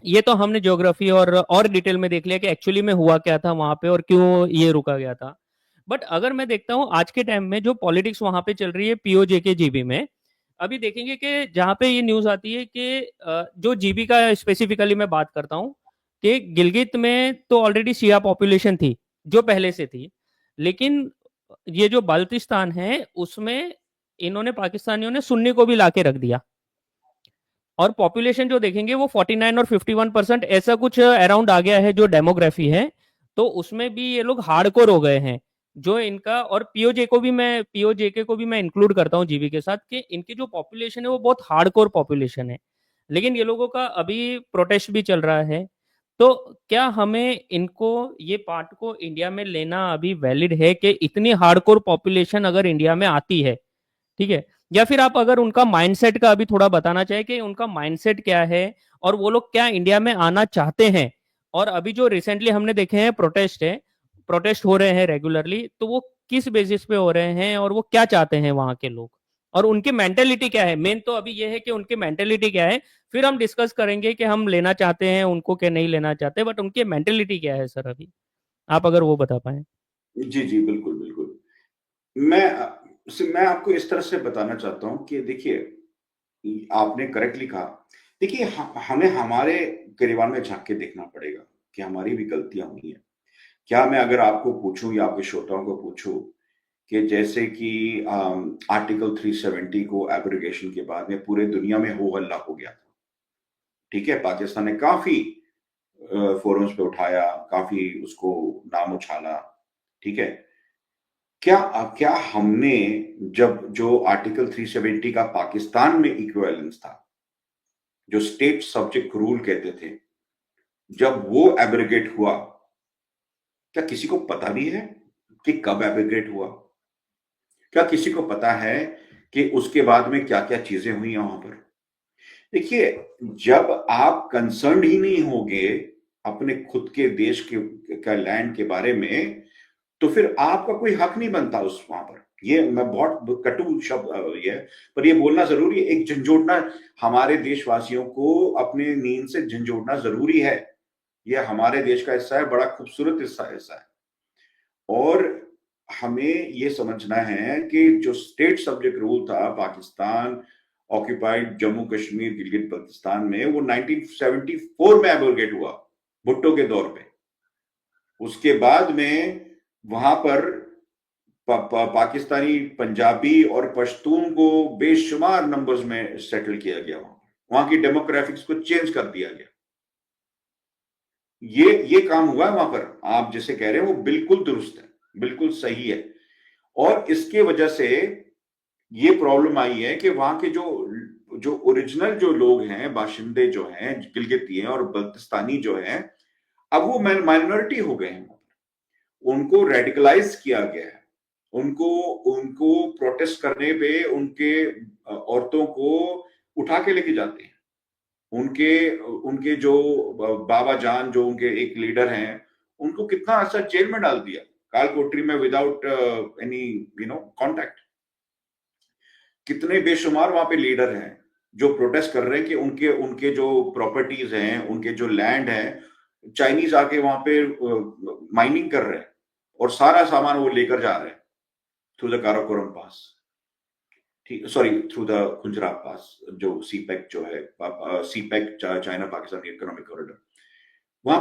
ये तो हमने ज्योग्राफी और डिटेल में देख लिया कि एक्चुअली में हुआ क्या था वहां पे और क्यों ये रुका गया था। बट अगर मैं देखता हूँ आज के टाइम में जो पॉलिटिक्स वहां पे चल रही है पीओजे के जीबी में, अभी देखेंगे कि जहां पे ये न्यूज आती है कि जो जीबी का स्पेसिफिकली मैं बात करता हूँ कि गिलगित में तो ऑलरेडी शिया पॉपुलेशन थी जो पहले से थी, लेकिन ये जो बाल्टिस्तान है उसमें इन्होंने पाकिस्तानियों ने सुन्नी को भी लाके रख दिया, और पॉपुलेशन जो देखेंगे वो 49 और 51% ऐसा कुछ अराउंड आ गया है जो डेमोग्राफी है। तो उसमें भी ये लोग हार्डकोर हो गए हैं जो इनका, और पीओजे को भी मैं इंक्लूड करता हूँ जीबी के साथ कि इनकी जो पॉपुलेशन है वो बहुत हार्डकोर पॉपुलेशन है। लेकिन ये लोगों का अभी प्रोटेस्ट भी चल रहा है। तो क्या हमें इनको ये पार्ट को इंडिया में लेना अभी वैलिड है कि इतनी हार्डकोर पॉपुलेशन अगर इंडिया में आती है, ठीक है, या फिर आप अगर उनका माइंडसेट का अभी थोड़ा बताना चाहे कि उनका माइंडसेट क्या है और वो लोग क्या इंडिया में आना चाहते हैं। और अभी जो रिसेंटली हमने देखे हैं प्रोटेस्ट हो रहे हैं रेगुलरली, तो वो किस बेसिस पे हो रहे हैं और वो क्या चाहते हैं वहां के लोग, और उनकी मेंटेलिटी क्या है। मेन तो अभी ये है कि उनकी मेंटेलिटी क्या है, फिर हम डिस्कस करेंगे कि हम लेना चाहते हैं उनको कि नहीं लेना चाहते, बट उनकी मेंटेलिटी क्या है सर अभी, आप अगर वो बता पाए। जी जी, बिल्कुल बिल्कुल। मैं आपको इस तरह से बताना चाहता हूं कि देखिए, आपने करेक्टली कहा। देखिए, हमें हमारे गिरबान में झांक के देखना पड़ेगा कि हमारी भी गलतियां हुई हैं। क्या मैं अगर आपको पूछूं या आपके श्रोताओं को पूछूं कि जैसे कि आर्टिकल 370 को एब्रोगेशन के बाद में पूरे दुनिया में हो हल्ला हो गया था। ठीक है, पाकिस्तान ने काफी फोरम्स पे उठाया, काफी उसको नाम उछाला। ठीक है, क्या क्या हमने, जब जो आर्टिकल 370 का पाकिस्तान में इक्विवेलेंस था, जो स्टेट सब्जेक्ट रूल कहते थे, जब वो एब्रोगेट हुआ, क्या किसी को पता भी है कि कब एब्रोगेट हुआ? क्या किसी को पता है कि उसके बाद में क्या क्या चीजें हुई वहां पर? देखिए, जब आप कंसर्न ही नहीं होगे अपने खुद के देश के का लैंड के बारे में, तो फिर आपका कोई हक नहीं बनता उस वहां पर। ये मैं बहुत कटु शब्द ये है, पर ये बोलना जरूरी है। एक झंझोड़ना, हमारे देशवासियों को अपने नींद से झंझोड़ना जरूरी है। ये हमारे देश का हिस्सा है, बड़ा खूबसूरत हिस्सा है। और हमें ये समझना है कि जो स्टेट सब्जेक्ट रूल था पाकिस्तान ऑक्यूपाइड जम्मू कश्मीर गिलगित बल्तिस्तान में, वो 1974 में एब्रोगेट हुआ, भुट्टो के दौर पे। उसके बाद में वहां पर पाकिस्तानी पंजाबी और पश्तून को बेशुमार नंबर्स में सेटल किया गया। वहां की डेमोग्राफिक्स को चेंज कर दिया गया। ये काम हुआ है वहां पर, आप जैसे कह रहे हैं वो बिल्कुल दुरुस्त है, बिल्कुल सही है। और इसके वजह से ये प्रॉब्लम आई है कि वहां के जो जो ओरिजिनल जो लोग हैं, बाशिंदे जो हैं, गिलगिती हैं और बल्तिस्तानी जो हैं, अब वो माइनॉरिटी हो गए हैं। उनको रेडिकलाइज किया गया है, उनको उनको प्रोटेस्ट करने पे उनके औरतों को उठा के लेके जाते हैं। उनके उनके जो बाबा जान, जो उनके एक लीडर हैं, उनको कितना ऐसा जेल में डाल दिया, काल कोठरी में, विदाउट एनी कॉन्टेक्ट। कितने बेशुमार वहां पे लीडर हैं जो प्रोटेस्ट कर रहे हैं कि उनके उनके जो प्रॉपर्टीज हैं, उनके जो लैंड है, चाइनीज आके वहां पे माइनिंग कर रहे हैं और सारा सामान वो लेकर जा रहे हैं थ्रू द काराकोरम पास, ठीक, सॉरी, थ्रू द खुंजराब पास, जो सीपेक जो है, CPEC China Pakistan economic corridor. वहां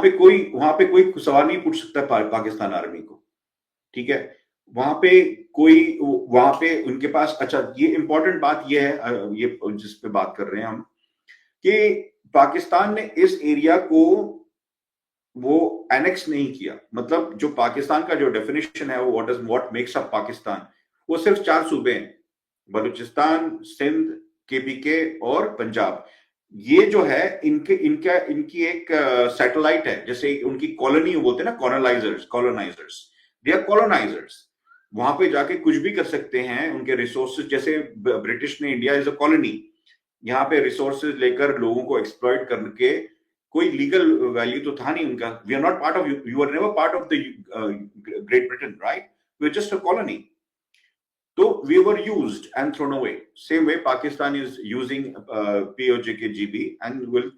पे कोई सवाल नहीं पूछ सकता पाकिस्तान आर्मी को, ठीक है। वहां पे वहां पे उनके पास, अच्छा ये इंपॉर्टेंट बात ये है, ये जिस पे बात कर रहे हैं हम, कि पाकिस्तान ने इस एरिया को वो एनेक्स नहीं किया। मतलब जो पाकिस्तान का जो डेफिनेशन है, वो व्हाट मेक्स अप पाकिस्तान, वो सिर्फ 4 सूबे हैं, बलूचिस्तान, सिंध, केपीके और पंजाब। ये जो है इनकी एक सैटेलाइट है, जैसे उनकी कॉलोनी बोलते हैं ना, कॉलोनाइजर्स, दे आर कॉलोनाइजर्स। वहां पे जाके कुछ भी कर सकते हैं, उनके रिसोर्सेज, जैसे ब्रिटिश ने, इंडिया इज अ कॉलोनी, यहाँ पे रिसोर्सेज लेकर लोगों को एक्सप्लॉइट करके, कोई लीगल वैल्यू तो था नहीं उनका। We are not part of, you are never part of the Great Britain, right? We are just a colony. तो we were used and thrown away. Same way Pakistan is using POJKGB and will,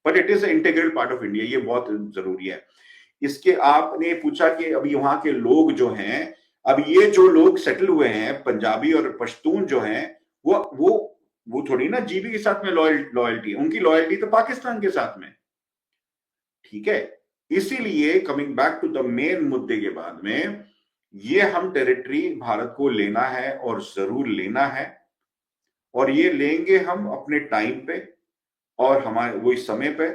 but it is an integral part of India. ये बहुत जरूरी है। इसके आपने पूछा कि अभी वहां के लोग जो हैं, अब ये जो लोग सेटल हुए हैं, पंजाबी और पश्तून जो हैं, वो थोड़ी ना जीबी के साथ में लॉयल्टी, उनकी लॉयल्टी तो पाकिस्तान के साथ में, ठीक है। इसीलिए coming back to the main मुद्दे के बाद में, ये हम टेरिटरी भारत को लेना है और जरूर लेना है, और ये लेंगे हम अपने टाइम पे और हमारे वही समय पे।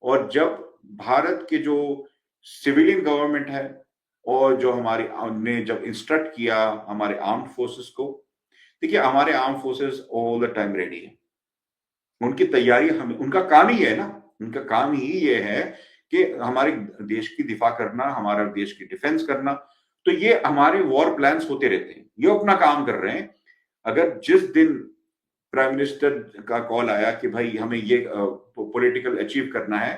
और जब भारत के जो सिविलियन गवर्नमेंट है और जो हमारी ने जब इंस्ट्रक्ट किया हमारे आर्म्ड फोर्सेस को, देखिए हमारे armed forces all the time ready है, उनकी तैयारी, हमें उनका काम ही है ना, उनका काम ही ये है कि हमारे देश की दिफा करना, हमारा देश की डिफेंस करना। तो ये हमारे वॉर प्लान्स होते रहते हैं, ये अपना काम कर रहे हैं। अगर जिस दिन प्राइम मिनिस्टर का कॉल आया कि भाई हमें ये पॉलिटिकल अचीव करना है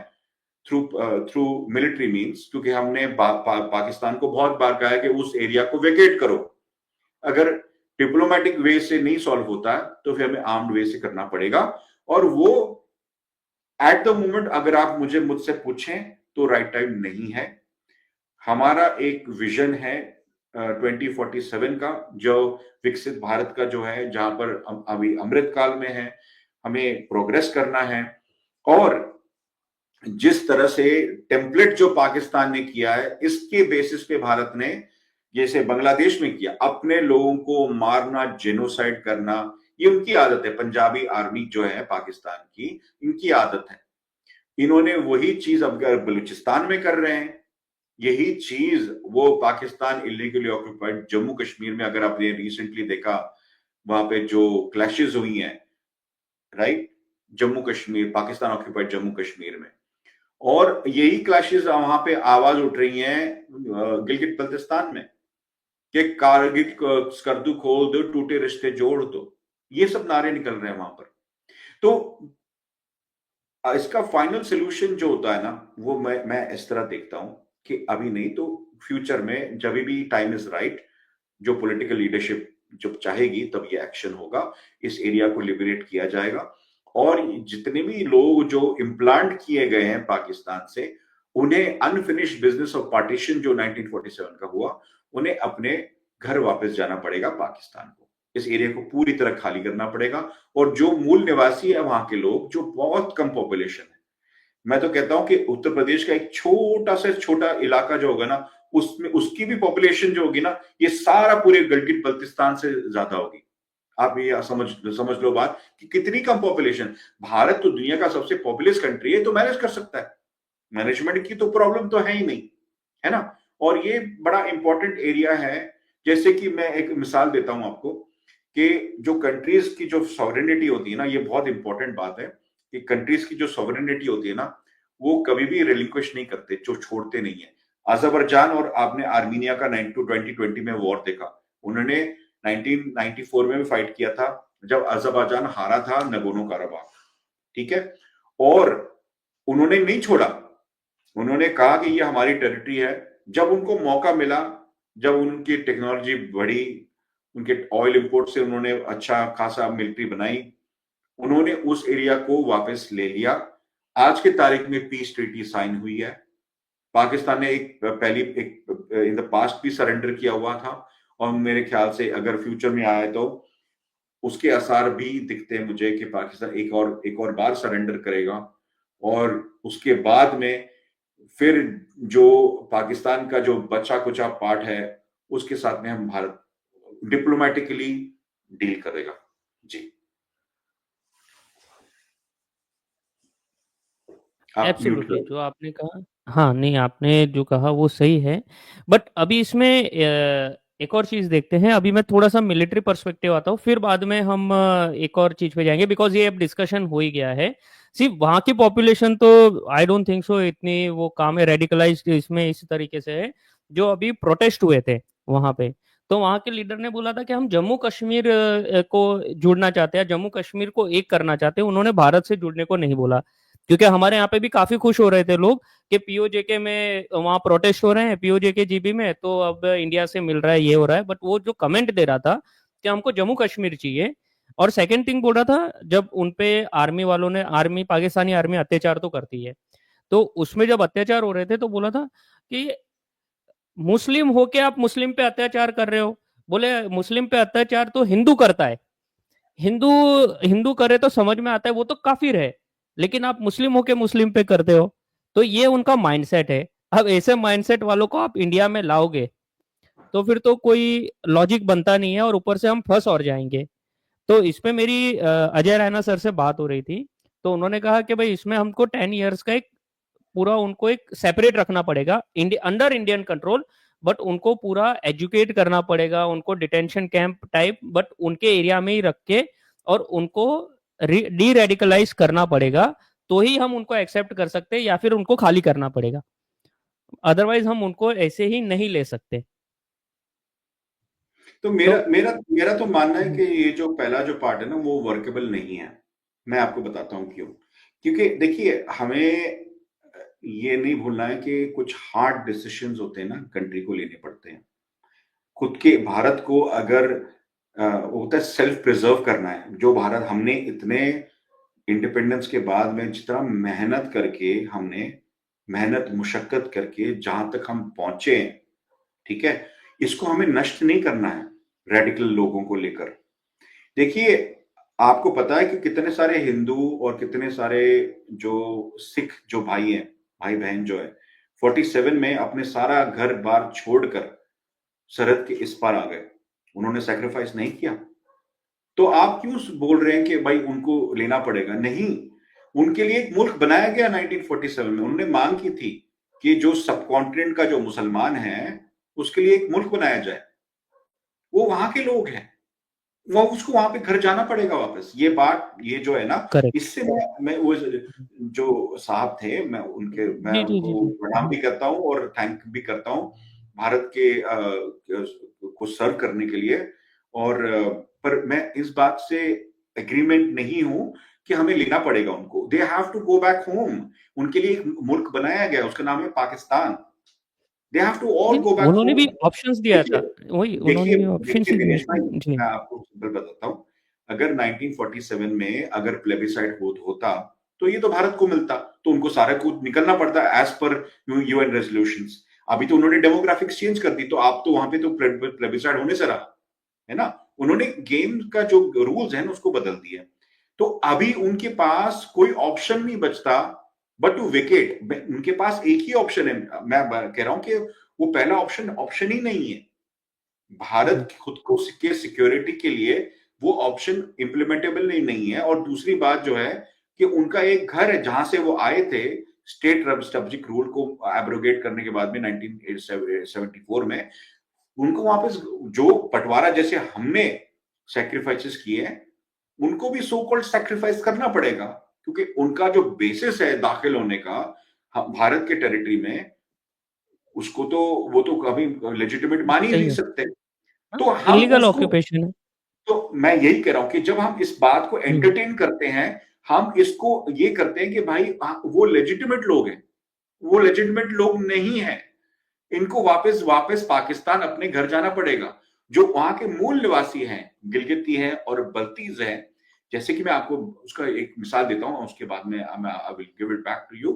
थ्रू मिलिट्री मींस, क्योंकि हमने पाकिस्तान को बहुत बार कहा है कि उस एरिया को वेकेट करो, अगर डिप्लोमेटिक वे से नहीं सॉल्व होता है तो फिर हमें आर्म्ड वे से करना पड़ेगा। और वो एट द मोमेंट अगर आप मुझसे पूछें तो राइट टाइम नहीं है। हमारा एक विजन है 2047 का, जो विकसित भारत का जो है, जहां पर अभी अमृत काल में है, हमें प्रोग्रेस करना है। और जिस तरह से टेम्पलेट जो पाकिस्तान ने किया है, इसके बेसिस पे भारत ने, जैसे बांग्लादेश में किया, अपने लोगों को मारना, जेनोसाइड करना, ये उनकी आदत है। पंजाबी आर्मी जो है पाकिस्तान की, इनकी आदत है। इन्होंने वही चीज अब बलूचिस्तान में कर रहे हैं, यही चीज वो पाकिस्तान इलीगली ऑक्यूपाइड जम्मू कश्मीर में, अगर आपने रिसेंटली देखा वहां पे जो क्लैशेस हुई हैं, राइट, जम्मू कश्मीर, पाकिस्तान ऑक्यूपाइड जम्मू कश्मीर में, और यही क्लैशेस वहां पे आवाज उठ रही है गिलगित बल्तिस्तान में कि कारगिल स्कर्दू खोल दो, टूटे रिश्ते जोड़ दो, ये सब नारे निकल रहे हैं वहां पर। तो इसका फाइनल सोल्यूशन जो होता है ना, वो मैं इस तरह देखता हूं कि अभी नहीं तो फ्यूचर में, जब भी टाइम इज राइट, जो पॉलिटिकल लीडरशिप जब चाहेगी तब ये एक्शन होगा, इस एरिया को लिबरेट किया जाएगा। और जितने भी लोग जो इम्प्लांट किए गए हैं पाकिस्तान से, उन्हें अनफिनिश्ड बिजनेस ऑफ पार्टीशन जो 1947 का हुआ, उन्हें अपने घर वापस जाना पड़ेगा पाकिस्तान को, इस एरिया को पूरी तरह खाली करना पड़ेगा। और जो मूल निवासी है वहां के लोग, जो बहुत कम पॉपुलेशन है, मैं तो कहता हूं कि उत्तर प्रदेश का एक छोटा से छोटा इलाका जो होगा ना, उसमें उसकी भी पॉपुलेशन जो होगी ना, ये सारा पूरे गिलगित बल्तिस्तान से ज्यादा होगी। आप ये समझ लो बात कि कितनी कम पॉपुलेशन। भारत तो दुनिया का सबसे पॉपुलस कंट्री है, तो मैनेज कर सकता है। मैनेजमेंट की तो प्रॉब्लम तो है ही नहीं, है ना। और ये बड़ा इंपॉर्टेंट एरिया है। जैसे कि मैं एक मिसाल देता हूं आपको कि जो कंट्रीज की जो सॉवरेनिटी होती है ना, ये बहुत इंपॉर्टेंट बात है कि कंट्रीज की जो सॉवरेनिटी होती है ना, वो कभी भी रिलिंक्विश नहीं करते, जो छोड़ते नहीं है। अजरबैजान और आपने आर्मीनिया का 2020 में वॉर देखा, उन्होंने 1994 में भी फाइट किया था जब अजरबैजान हारा था नगोर्नो कराबाख, ठीक है। और उन्होंने नहीं छोड़ा, उन्होंने कहा कि ये हमारी टेरिटरी है। जब उनको मौका मिला, जब उनकी टेक्नोलॉजी बढ़ी, उनके ऑयल इंपोर्ट से उन्होंने अच्छा खासा मिलिट्री बनाई, उन्होंने उस एरिया को वापस ले लिया। आज के तारीख में पीस ट्रीटी साइन हुई है। पाकिस्तान ने एक पहली एक इन द पास्ट भी सरेंडर किया हुआ था, और मेरे ख्याल से अगर फ्यूचर में आए तो उसके आसार भी दिखते हैं मुझे कि पाकिस्तान एक और बार सरेंडर करेगा। और उसके बाद में फिर जो पाकिस्तान का जो बचा कुचा पार्ट है, उसके साथ में हम भारत डिप्लोमेटिकली डील करेगा। जी, आप म्यूट एब्सोल्युटली कर। जो आपने कहा, हाँ नहीं आपने जो कहा वो सही है। बट अभी इसमें एक और चीज देखते हैं। अभी मैं थोड़ा सा मिलिट्री पर्सपेक्टिव आता हूँ, फिर बाद में हम एक और चीज पे जाएंगे, बिकॉज ये अब डिस्कशन हो ही गया है। सिर्फ वहाँ की पॉपुलेशन तो आई डोंट थिंक सो इतनी वो काम है रेडिकलाइज्ड इसमें इस तरीके से है। जो अभी प्रोटेस्ट हुए थे वहां पे, तो वहां के लीडर ने बोला था कि हम जम्मू कश्मीर को जुड़ना चाहते हैं, जम्मू कश्मीर को एक करना चाहते हैं। उन्होंने भारत से जुड़ने को नहीं बोला, क्योंकि हमारे यहाँ पे भी काफी खुश हो रहे थे लोग कि पीओजेके में वहाँ प्रोटेस्ट हो रहे हैं, पीओजेके जीबी में, तो अब इंडिया से मिल रहा है, ये हो रहा है। बट वो जो कमेंट दे रहा था कि हमको जम्मू कश्मीर चाहिए, और सेकंड थिंग बोल रहा था, जब उनपे आर्मी वालों ने, आर्मी पाकिस्तानी आर्मी अत्याचार तो करती है, तो उसमें जब अत्याचार हो रहे थे तो बोला था कि मुस्लिम होके आप मुस्लिम पे अत्याचार कर रहे हो। बोले मुस्लिम पे अत्याचार तो हिंदू करता है, हिंदू हिंदू करे तो समझ में आता है, वो तो काफिर है, लेकिन आप मुस्लिम होके मुस्लिम पे करते हो। तो ये उनका माइंडसेट है। अब ऐसे माइंडसेट वालों को आप इंडिया में लाओगे तो फिर तो कोई लॉजिक बनता नहीं है, और ऊपर से हम फंस और जाएंगे। तो इस पे मेरी अजय रैना सर से बात हो रही थी, तो उन्होंने कहा कि भाई इसमें हमको 10 ईयर्स का एक पूरा उनको एक सेपरेट रखना पड़ेगा अंडर इंडियन कंट्रोल। बट उनको पूरा एजुकेट करना पड़ेगा, उनको डिटेंशन कैंप टाइप बट उनके एरिया में ही रख के, और उनको डी रेडिकलाइज करना पड़ेगा। तो ही हम उनको एक्सेप्ट कर सकते हैं, या फिर उनको खाली करना पड़ेगा, अदरवाइज हम उनको ऐसे ही नहीं ले सकते। तो तो मेरा मेरा मेरा तो मानना है कि ये जो पहला जो पार्ट है ना, वो वर्केबल नहीं है। मैं आपको बताता हूँ क्यों। क्योंकि देखिए, हमें ये नहीं भूलना है कि कुछ हार्ड डिसीजंस होते हैं ना, कंट्री को लेने पड़ते हैं। खुद के भारत को अगर होता है सेल्फ प्रिजर्व करना है, जो भारत हमने इतने इंडिपेंडेंस के बाद में जितना मेहनत करके, हमने मेहनत मुशक्कत करके जहां तक हम पहुंचे हैं, ठीक है, इसको हमें नष्ट नहीं करना है रेडिकल लोगों को लेकर। देखिए, आपको पता है कि कितने सारे हिंदू और कितने सारे जो सिख जो भाई हैं, भाई बहन जो है, 47 में अपने सारा घर बार छोड़कर सरहद के इस पार आ गए। उन्होंने सैक्रिफाइस नहीं किया। तो आप क्यों बोल रहे हैं कि भाई उनको लेना पड़ेगा? नहीं, उनके लिए एक मुल्क बनाया गया 1947 में। उन्होंने मांग की थी कि जो सब कॉन्टिनेंट का जो मुसलमान है, उसके लिए एक मुल्क बनाया जाए। वो वहां के लोग हैं, वो उसको वहां पे घर जाना पड़ेगा वापस। ये बात, ये जो है ना, करेक्ट। इससे मैं वो जो साहब थे, मैं जी जी जी उनको जी। प्रणाम भी करता हूँ और थैंक भी करता हूँ भारत के को सर्व करने के लिए। और पर मैं इस बात से एग्रीमेंट नहीं हूं कि हमें लेना पड़ेगा उनको। They have to go back home. उनके लिए एक मुल्क बनाया गया, उसका नाम है Pakistan. They have to all नहीं गो नहीं, बैक उन्होंने भी होम। ऑप्शंस दिया था, देखिए, वही उन्होंने देखिए, भी ऑप्शंस देखिए ही दिए दिनेश थे भाई, जी। मैं आपको सिंपल बताता हूँ। अगर 1947 में अगर प्लेबिसाइड होता, तो ये तो भारत को मिलता। तो उनको सारा कुछ निकलना पड़ता एज पर यूएन रेजोल्यूशंस। अभी तो उन्होंने डेमोग्राफिक्स चेंज कर दी, तो आप तो वहां पे तो प्लेबिसाइड होने से रहा, है ना। उन्होंने गेम का जो रूल्स है ना, उसको बदल दिया। तो अभी उनके पास कोई ऑप्शन नहीं बचता बट टू विकेट। उनके पास एक ही ऑप्शन है। मैं कह रहा हूं कि वो पहला ऑप्शन ऑप्शन ही नहीं है। भारत की खुद को के सिक्योरिटी के लिए वो ऑप्शन इंप्लीमेंटेबल नहीं है। और दूसरी बात जो है कि उनका एक घर है जहां से वो आए थे, स्टेट सब्जेक्ट रूल को एब्रोगेट करने के बाद में 1974 में उनको वापस जो बंटवारा जैसे हमने सैक्रिफाइसेस किए हैं उनको भी सो कॉल्ड सैक्रिफाइस करना पड़ेगा, क्योंकि उनका जो बेसिस है दाखिल होने का भारत के टेरिटरी में, उसको तो वो तो कभी लेजिटिमेट मान ही सही नहीं है। सकते। हाँ, तो हम इलीगल उसको, ऑक्यूपेशन है। तो मैं यही कह रहा हूं कि जब हम इस बात को हम्म। एंटरटेन करते हैं, हम इसको ये करते हैं कि भाई वो लेजिटिमेट लोग हैं, वो लेजिटिमेट लोग नहीं है, इनको वापस वापस पाकिस्तान अपने घर जाना पड़ेगा। जो वहां के मूल निवासी हैं, गिलगिती है और बल्तीज है, जैसे कि मैं आपको उसका एक मिसाल देता हूं, उसके बाद में I will give it back to you.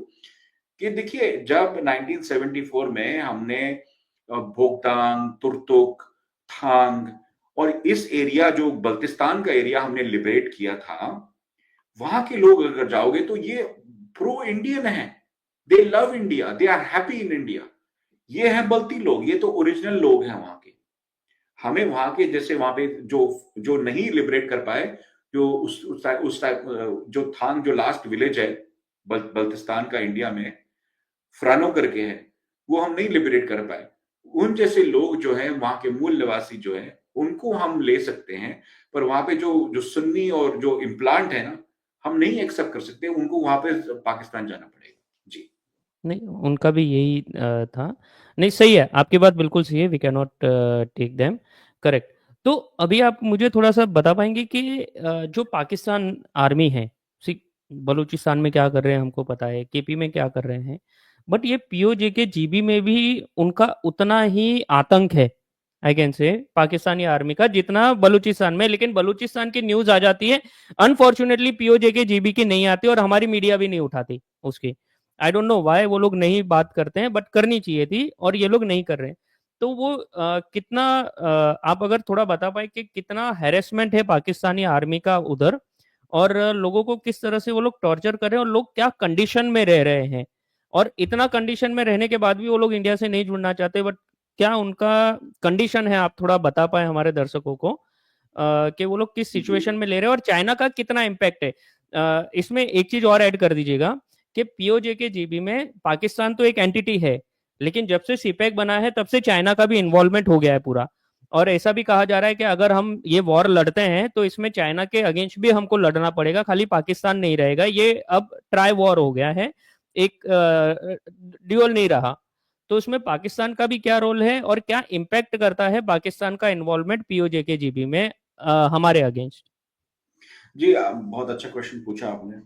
कि देखिए जब 1974 में हमने भोगदांग, तुर्तुक, थांग और इस एरिया जो बल्तिस्तान का एरिया हमने लिबरेट किया था, वहां के लोग अगर जाओगे तो ये प्रो इंडियन है, they love India, they are happy in India. ये हैं बल्ती लोग, ये तो ओरिजिनल लोग हैं वहां के। हमें वहां के जैसे वहां पे जो जो नहीं लिबरेट कर पाए, जो उस टाइप जो थांग जो लास्ट विलेज है बल्तिस्तान का इंडिया में, फ्रानो करके है, वो हम नहीं लिबरेट कर पाए। उन जैसे लोग जो हैं वहां के मूल निवासी जो हैं उनको हम ले सकते हैं, पर वहां पे जो जो सुन्नी और जो इम्प्लांट है ना, हम नहीं एक्सेप्ट कर सकते, उनको वहां पे पाकिस्तान जाना पड़ेगा। जी। नहीं, उनका भी यही था। नहीं, सही है, आपकी बात बिल्कुल सही है, we can not take them, correct. तो अभी आप मुझे थोड़ा सा बता पाएंगे कि जो पाकिस्तान आर्मी है, सी बलूचिस्तान में क्या कर रहे हैं हमको पता है, केपी में क्या कर रहे हैं, बट ये पीओजे के जीबी में भी उनका उतना ही आतंक है, I can say, Pakistani army का जितना बलूचिस्तान में। लेकिन बलूचिस्तान की न्यूज आ जाती है, अनफॉर्चुनेटली पीओजे के जीबी की नहीं आती, और हमारी मीडिया भी नहीं उठाती उसकी। आई डोंट नो वाई वो लोग नहीं बात करते हैं, बट करनी चाहिए थी, और ये लोग नहीं कर रहे हैं। तो वो कितना आप अगर थोड़ा बता पाए कि कितना हैरेसमेंट है पाकिस्तानी आर्मी का उधर, और लोगों को किस तरह से वो लोग टॉर्चर कर रहे हैं, और लोग क्या कंडीशन में रह रहे हैं, और इतना कंडीशन में रहने के बाद भी वो लोग इंडिया से नहीं जुड़ना चाहते, बट क्या उनका कंडीशन है, आप थोड़ा बता पाए हमारे दर्शकों को कि वो लोग किस सिचुएशन में ले रहे हैं, और चाइना का कितना इम्पैक्ट है। इसमें एक चीज और ऐड कर दीजिएगा कि पीओजे के जीबी में पाकिस्तान तो एक एंटिटी है, लेकिन जब से सीपैक बना है तब से चाइना का भी इन्वॉल्वमेंट हो गया है पूरा। और ऐसा भी कहा जा रहा है कि अगर हम ये वॉर लड़ते हैं तो इसमें चाइना के अगेंस्ट भी हमको लड़ना पड़ेगा, खाली पाकिस्तान नहीं रहेगा, ये अब ट्राई वॉर हो गया है, एक ड्यूअल नहीं रहा। तो उसमें पाकिस्तान का भी क्या रोल है, और क्या इम्पैक्ट करता है पाकिस्तान का इन्वॉल्वमेंट पीओजे के जीबी में हमारे अगेंस्ट। जी बहुत अच्छा क्वेश्चन पूछा आपने।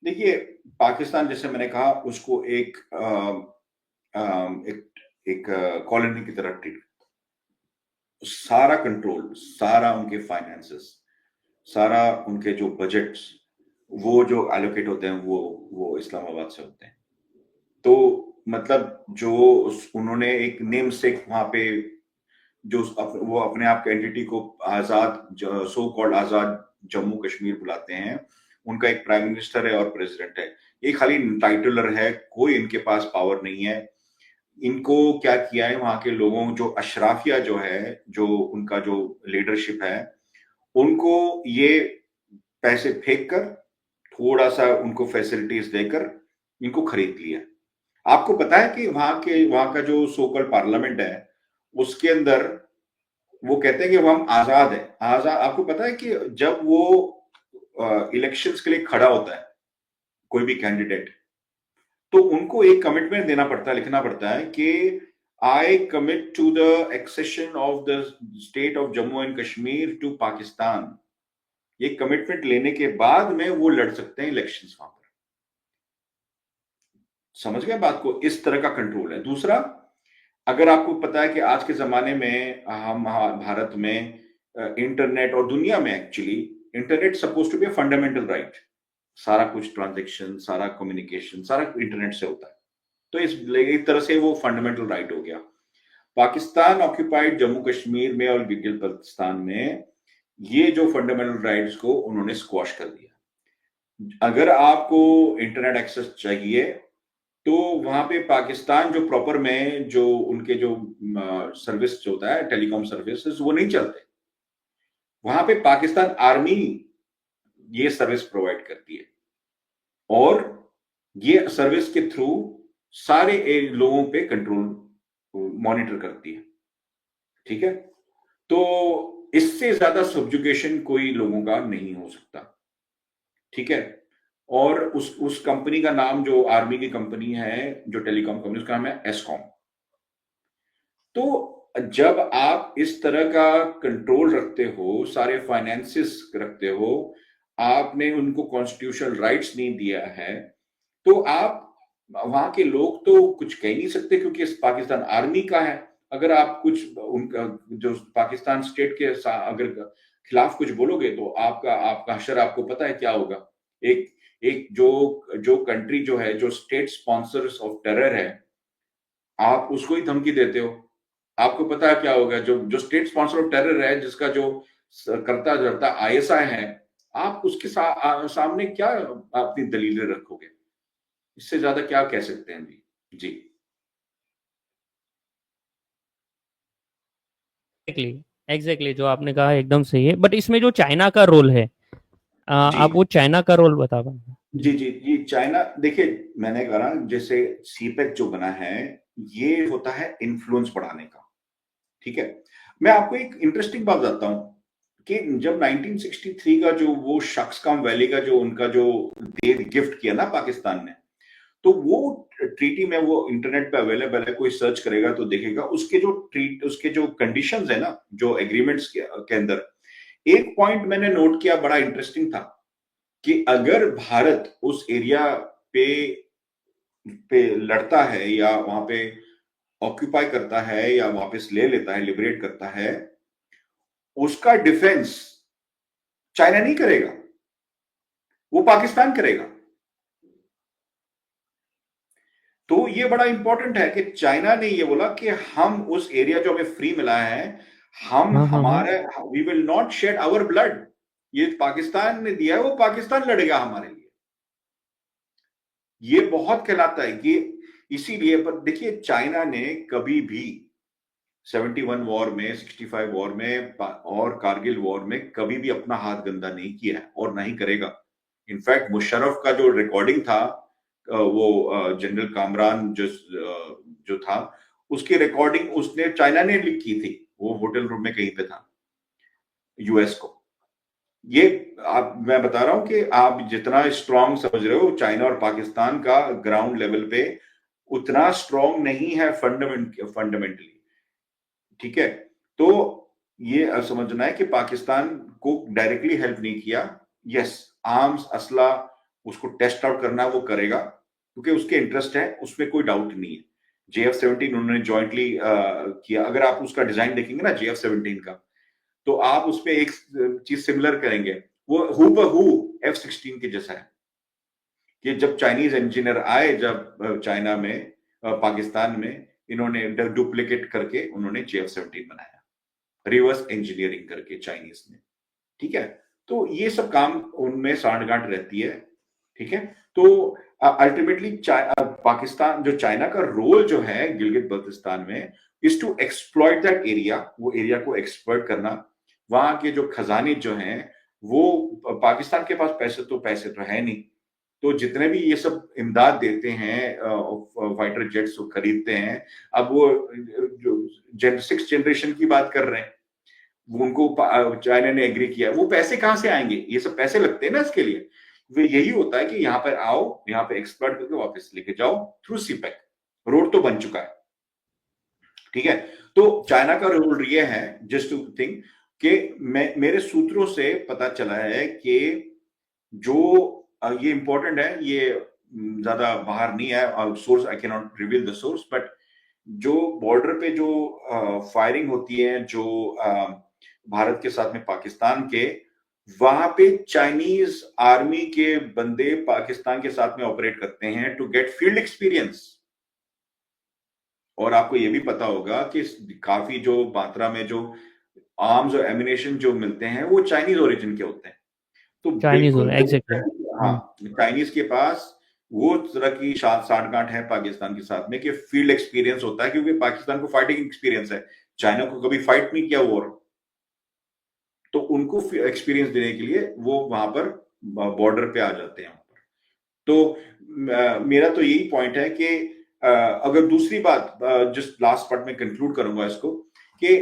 देखिए पाकिस्तान जैसे मैंने कहा उसको एक एक कॉलोनी की तरह ट्रीट, सारा कंट्रोल, सारा उनके फाइनेंसेस, सारा उनके जो बजट्स, वो जो एलोकेट होते हैं वो इस्लामाबाद से होते हैं। तो मतलब जो उन्होंने एक नेम सेक वहां पे जो वो अपने आप के एंटिटी को आजाद, सो कॉल्ड आजाद जम्मू कश्मीर बुलाते हैं, उनका एक प्राइम मिनिस्टर है और प्रेसिडेंट है। ये खाली टाइटलर है, कोई इनके पास पावर नहीं है। इनको क्या किया है वहां के लोगों, जो अशराफिया जो है, जो उनका जो लीडरशिप है, उनको ये पैसे फेंक कर, थोड़ा सा उनको फैसिलिटीज देकर इनको खरीद लिया। आपको पता है कि वहां का जो सोकल पार्लियामेंट है, उसके अंदर वो कहते हैं कि हम आजाद है, आजाद। आपको पता है कि जब वो इलेक्शंस के लिए खड़ा होता है कोई भी कैंडिडेट, तो उनको एक कमिटमेंट देना पड़ता है, लिखना पड़ता है कि I commit to the accession of the state of Jammu and Kashmir to Pakistan. ये कमिटमेंट लेने के बाद में वो लड़ सकते हैं इलेक्शंस वहां पर। समझ गए बात को? इस तरह का कंट्रोल है। दूसरा, अगर आपको पता है कि आज के जमाने में हम भारत में इंटरनेट और दुनिया में actually internet suppose to be fundamental right, सारा कुछ ट्रांजेक्शन, सारा कम्युनिकेशन, सारा इंटरनेट से होता है। तो इस एक तरह से वो फंडामेंटल राइट हो गया। पाकिस्तान ऑक्यूपाइड जम्मू कश्मीर में और गिलगित बल्तिस्तान में ये जो फंडामेंटल राइट्स को उन्होंने स्क्वॉश कर दिया। अगर आपको इंटरनेट एक्सेस चाहिए तो वहां पे पाकिस्तान जो प्रॉपर में जो उनके जो सर्विस जो होता है, टेलीकॉम सर्विसेज, वो नहीं चलते। वहां पे पाकिस्तान आर्मी ये सर्विस प्रोवाइड करती है। और ये सर्विस के थ्रू सारे लोगों पे कंट्रोल मॉनिटर करती है, ठीक है। तो इससे ज्यादा सब्जुगेशन कोई लोगों का नहीं हो सकता, ठीक है। और उस कंपनी का नाम, जो आर्मी की कंपनी है, जो टेलीकॉम कंपनी, उसका नाम है एस्कॉम। तो जब आप इस तरह का कंट्रोल रखते हो, सारे फाइनेंसिस रखते हो, आपने उनको कॉन्स्टिट्यूशनल राइट्स नहीं दिया है, तो आप, वहां के लोग तो कुछ कह नहीं सकते, क्योंकि पाकिस्तान आर्मी का है। अगर आप कुछ उनका, जो पाकिस्तान स्टेट के अगर खिलाफ कुछ बोलोगे, तो आपका आपका हशर आपको पता है क्या होगा। एक एक जो जो कंट्री जो है, जो स्टेट स्पॉन्सर्स ऑफ टेरर है, आप उसको ही धमकी देते हो, आपको पता है क्या होगा। जो जो स्टेट स्पॉन्सर ऑफ टेरर है, जिसका जो करता धरता आईएसआई है, आप उसके सामने क्या अपनी दलीलें रखोगे? इससे ज्यादा क्या कह सकते हैं जी। जी। एग्जैक्टली एग्जैक्टली जो आपने कहा एकदम सही है, बट इसमें जो चाइना का रोल है, जी आप वो चाइना का रोल बता पाएंगे? जी जी जी, चाइना, देखिए मैंने कहा ना, जैसे सीपेक जो बना है, ये होता है इन्फ्लुएंस बढ़ाने का, ठीक है। मैं आपको एक इंटरेस्टिंग बात बताता हूं कि जब 1963 का जो वो शख्सकाम वैली का जो उनका जो दे गिफ्ट किया ना पाकिस्तान ने, तो वो ट्रीटी में, वो इंटरनेट पे अवेलेबल है, कोई सर्च करेगा तो देखेगा, उसके जो कंडीशंस है ना, जो एग्रीमेंट्स के अंदर, एक पॉइंट मैंने नोट किया, बड़ा इंटरेस्टिंग था, कि अगर भारत उस एरिया पे पे लड़ता है, या वहां पे ऑक्यूपाई करता है, या वापस ले लेता है, लिबरेट करता है, उसका डिफेंस चाइना नहीं करेगा, वो पाकिस्तान करेगा। तो ये बड़ा इंपॉर्टेंट है कि चाइना ने ये बोला कि हम उस एरिया जो हमें फ्री मिला है, हम हाँ हाँ हाँ। हमारे, we will not shed our blood. ये पाकिस्तान ने दिया है, वो पाकिस्तान लड़ेगा हमारे लिए। ये बहुत कहलाता है कि, इसीलिए, पर देखिए चाइना ने कभी भी 71 वॉर में, 65 वॉर में और कारगिल वॉर में कभी भी अपना हाथ गंदा नहीं किया है, और ना ही करेगा। इनफैक्ट मुशर्रफ का जो रिकॉर्डिंग था, वो जनरल कामरान जो था, उसकी रिकॉर्डिंग उसने, चाइना ने की थी, वो होटल रूम में कहीं पे था, यूएस को। ये, आप, मैं बता रहा हूं कि आप जितना स्ट्रांग समझ रहे हो चाइना और पाकिस्तान का ग्राउंड लेवल पे, उतना स्ट्रांग नहीं है फंडामेंटली, ठीक है। तो ये समझना है कि पाकिस्तान को डायरेक्टली हेल्प नहीं किया। यस, आर्म्स, असला, उसको टेस्ट आउट करना वो करेगा, क्योंकि उसके इंटरेस्ट है, उसमें कोई डाउट नहीं है। JF-17 उन्होंने जॉइंटली किया। अगर आप उसका डिजाइन देखेंगे ना JF-17 का, तो आप उसपे एक चीज सिमिलर करेंगे, वो हु बहू F-16 के जैसा है। कि जब चाइनीज इंजीनियर आए, जब चाइना में, पाकिस्तान में, इन्होंने डुप्लीकेट करके उन्होंने JF-17 बनाया, रिवर्स इंजीनियरिंग करके चाइनीज ने, ठीक है। तो ये सब काम उनमें सांठगांठ रहती है, ठीक है। तो अल्टीमेटली पाकिस्तान, जो चाइना का रोल जो है गिलगित बल्तिस्तान में, is to exploit that area, वो एरिया को एक्सप्लॉइट करना। वहां के जो खजाने जो हैं, वो, पाकिस्तान के पास पैसे तो है नहीं, तो जितने भी ये सब इमदाद देते हैं, फाइटर जेट्स खरीदते हैं, अब वो जो 6 जनरेशन की बात कर रहे हैं, वो उनको चाइना ने एग्री किया, वो पैसे कहां से आएंगे? ये सब पैसे लगते हैं ना इसके लिए। वे, यही होता है कि यहाँ पर आओ, यहाँ पे एक्सपर्ट करके वापस लेके जाओ थ्रू सीपैक। रोड तो बन चुका है, ठीक है। तो चाइना का रोल ये है, जस्ट टू थिंक, कि मेरे सूत्रों से पता चला है कि जो, ये इंपॉर्टेंट है, ये ज्यादा बाहर नहीं है source, I can not reveal the source, but जो बॉर्डर पे जो फायरिंग होती है, जो भारत के साथ में पाकिस्तान के, वहां पे चाइनीज आर्मी के बंदे पाकिस्तान के साथ में ऑपरेट करते हैं टू गेट फील्ड एक्सपीरियंस। और आपको ये भी पता होगा कि काफी जो मात्रा में जो आर्म्स और एमिनेशन जो मिलते हैं, वो चाइनीज ओरिजिन के होते हैं। तो चाइनीज हो बिल्कुल, रहा है एग्जैक्टली। हाँ, चाइनीज के पास वो तरह की साठगांठ है पाकिस्तान के साथ में, कि फील्ड एक्सपीरियंस होता है, क्योंकि पाकिस्तान को फाइटिंग एक्सपीरियंस है, चाइना को कभी फाइट नहीं किया वॉर। तो उनको एक्सपीरियंस देने के लिए वो वहां पर बॉर्डर पे आ जाते हैं। तो मेरा तो यही पॉइंट है कि अगर दूसरी बात जस्ट लास्ट पार्ट में कंक्लूड करूंगा इसको कि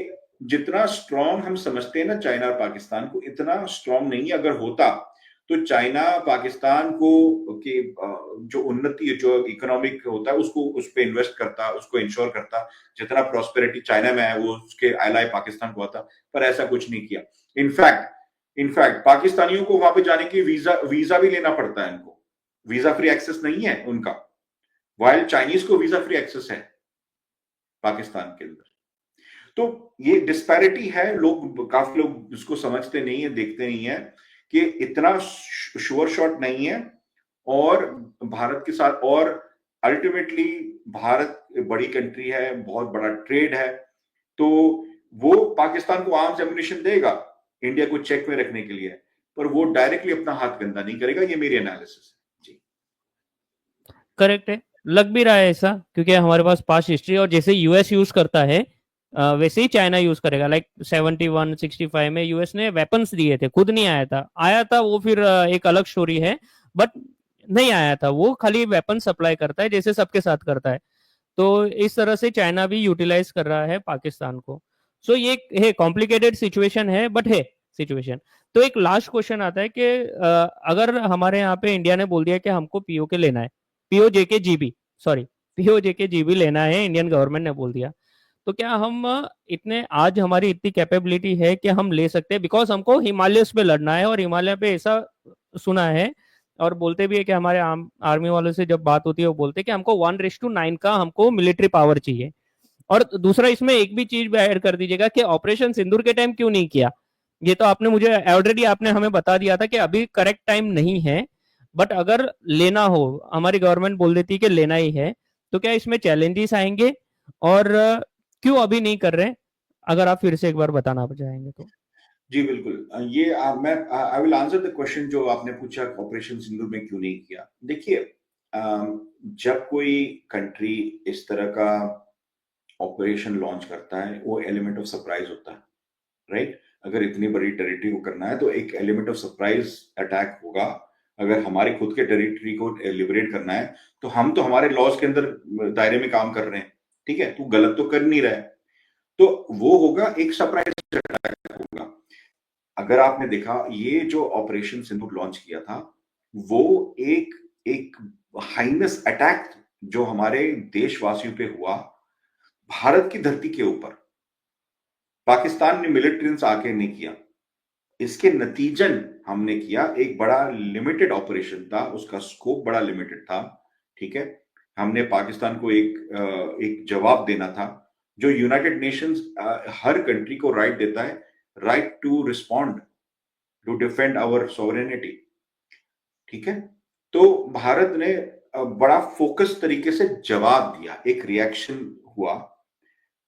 जितना स्ट्रांग हम समझते हैं ना चाइना और पाकिस्तान को, इतना स्ट्रांग नहीं अगर होता तो चाइना पाकिस्तान को कि जो उन्नति जो इकोनॉमिक होता है उसको उस पर इन्वेस्ट करता, उसको इंश्योर करता, जितना प्रॉस्पेरिटी चाइना में है वो उसके एलाय पाकिस्तान को आता, पर ऐसा कुछ नहीं किया। इनफैक्ट पाकिस्तानियों को वहां पे जाने की वीजा भी लेना पड़ता है, इनको वीजा फ्री एक्सेस नहीं है उनका, वाइल चाइनीज को वीजा फ्री एक्सेस है पाकिस्तान के अंदर। तो ये डिस्पैरिटी है, काफी लोग इसको समझते नहीं है, देखते नहीं है कि इतना श्योर शॉट नहीं है। और भारत के साथ, और अल्टीमेटली भारत बड़ी कंट्री है, बहुत बड़ा ट्रेड है, तो वो पाकिस्तान को आर्म्स एम्युनिशन देगा इंडिया को चेक में रखने के लिए, पर वो डायरेक्टली अपना हाथ गंदा नहीं करेगा। ये मेरी एनालिसिस है जी। करेक्ट है, लग भी रहा है ऐसा, क्योंकि हमारे पास पास्ट हिस्ट्री, और जैसे यूएस यूज करता है वैसे ही चाइना यूज करेगा। लाइक 71 65 में यूएस ने वेपन्स दिए थे, खुद नहीं आया था वो फिर एक अलग स्टोरी है, बट नहीं आया था वो, खाली वेपन सप्लाई करता है जैसे सबके साथ करता है। तो इस तरह से चाइना भी यूटिलाइज कर रहा है पाकिस्तान को। सो ये है कॉम्प्लिकेटेड सिचुएशन है, बट है सिचुएशन। तो एक लास्ट क्वेश्चन आता है कि अगर हमारे यहाँ पे इंडिया ने बोल दिया कि हमको पीओके लेना है, PoJK GB, sorry PoJK GB लेना है, इंडियन गवर्नमेंट ने बोल दिया, तो क्या हम इतने, आज हमारी इतनी कैपेबिलिटी है कि हम ले सकते हैं? बिकॉज हमको हिमालयस पे लड़ना है, और हिमालय पे ऐसा सुना है, और बोलते भी है कि हमारे आर्मी वालों से जब बात होती है वो बोलते हैं कि हमको 1:9 का हमको मिलिट्री पावर चाहिए। और दूसरा इसमें एक भी चीज ऐड कर दीजिएगा कि ऑपरेशन सिंदूर के टाइम क्यों नहीं किया। ये तो आपने मुझे ऑलरेडी आपने हमें बता दिया था कि अभी करेक्ट टाइम नहीं है, बट अगर लेना हो, हमारी गवर्नमेंट बोल देती है कि लेना ही है, तो क्या इसमें चैलेंजेस आएंगे, और क्यों अभी नहीं कर रहे? अगर आप फिर से एक बार बताना चाहेंगे तो। जी बिल्कुल, ये मैं I will answer the question जो आपने पूछा, ऑपरेशन सिंदूर में क्यों नहीं किया। देखिए, जब कोई कंट्री इस तरह का ऑपरेशन लॉन्च करता है, वो एलिमेंट ऑफ सरप्राइज होता है, राइट? अगर इतनी बड़ी टेरिटरी को करना है तो एक एलिमेंट ऑफ सरप्राइज अटैक होगा। अगर हमारी खुद के टेरिटरी को लिबरेट करना है तो हम तो हमारे लॉज के अंदर दायरे में काम कर रहे हैं, ठीक है, तू गलत तो कर नहीं रहा है, तो वो होगा, एक सरप्राइज अटैक होगा। अगर आपने देखा, ये जो ऑपरेशन सिंदूर लॉन्च किया था, वो एक एक हाइनेस अटैक जो हमारे देशवासियों पे हुआ, भारत की धरती के ऊपर। पाकिस्तान ने मिलिट्रेंस आके नहीं किया, इसके नतीजन हमने किया। एक बड़ा लिमिटेड ऑपरेशन था, उसका स्कोप बड़ा लिमिटेड था, ठीक है। हमने पाकिस्तान को एक जवाब देना था, जो यूनाइटेड नेशंस हर कंट्री को राइट देता है, right to respond, to defend our sovereignty, ठीक है। तो भारत ने बड़ा फोकस तरीके से जवाब दिया, एक रिएक्शन हुआ।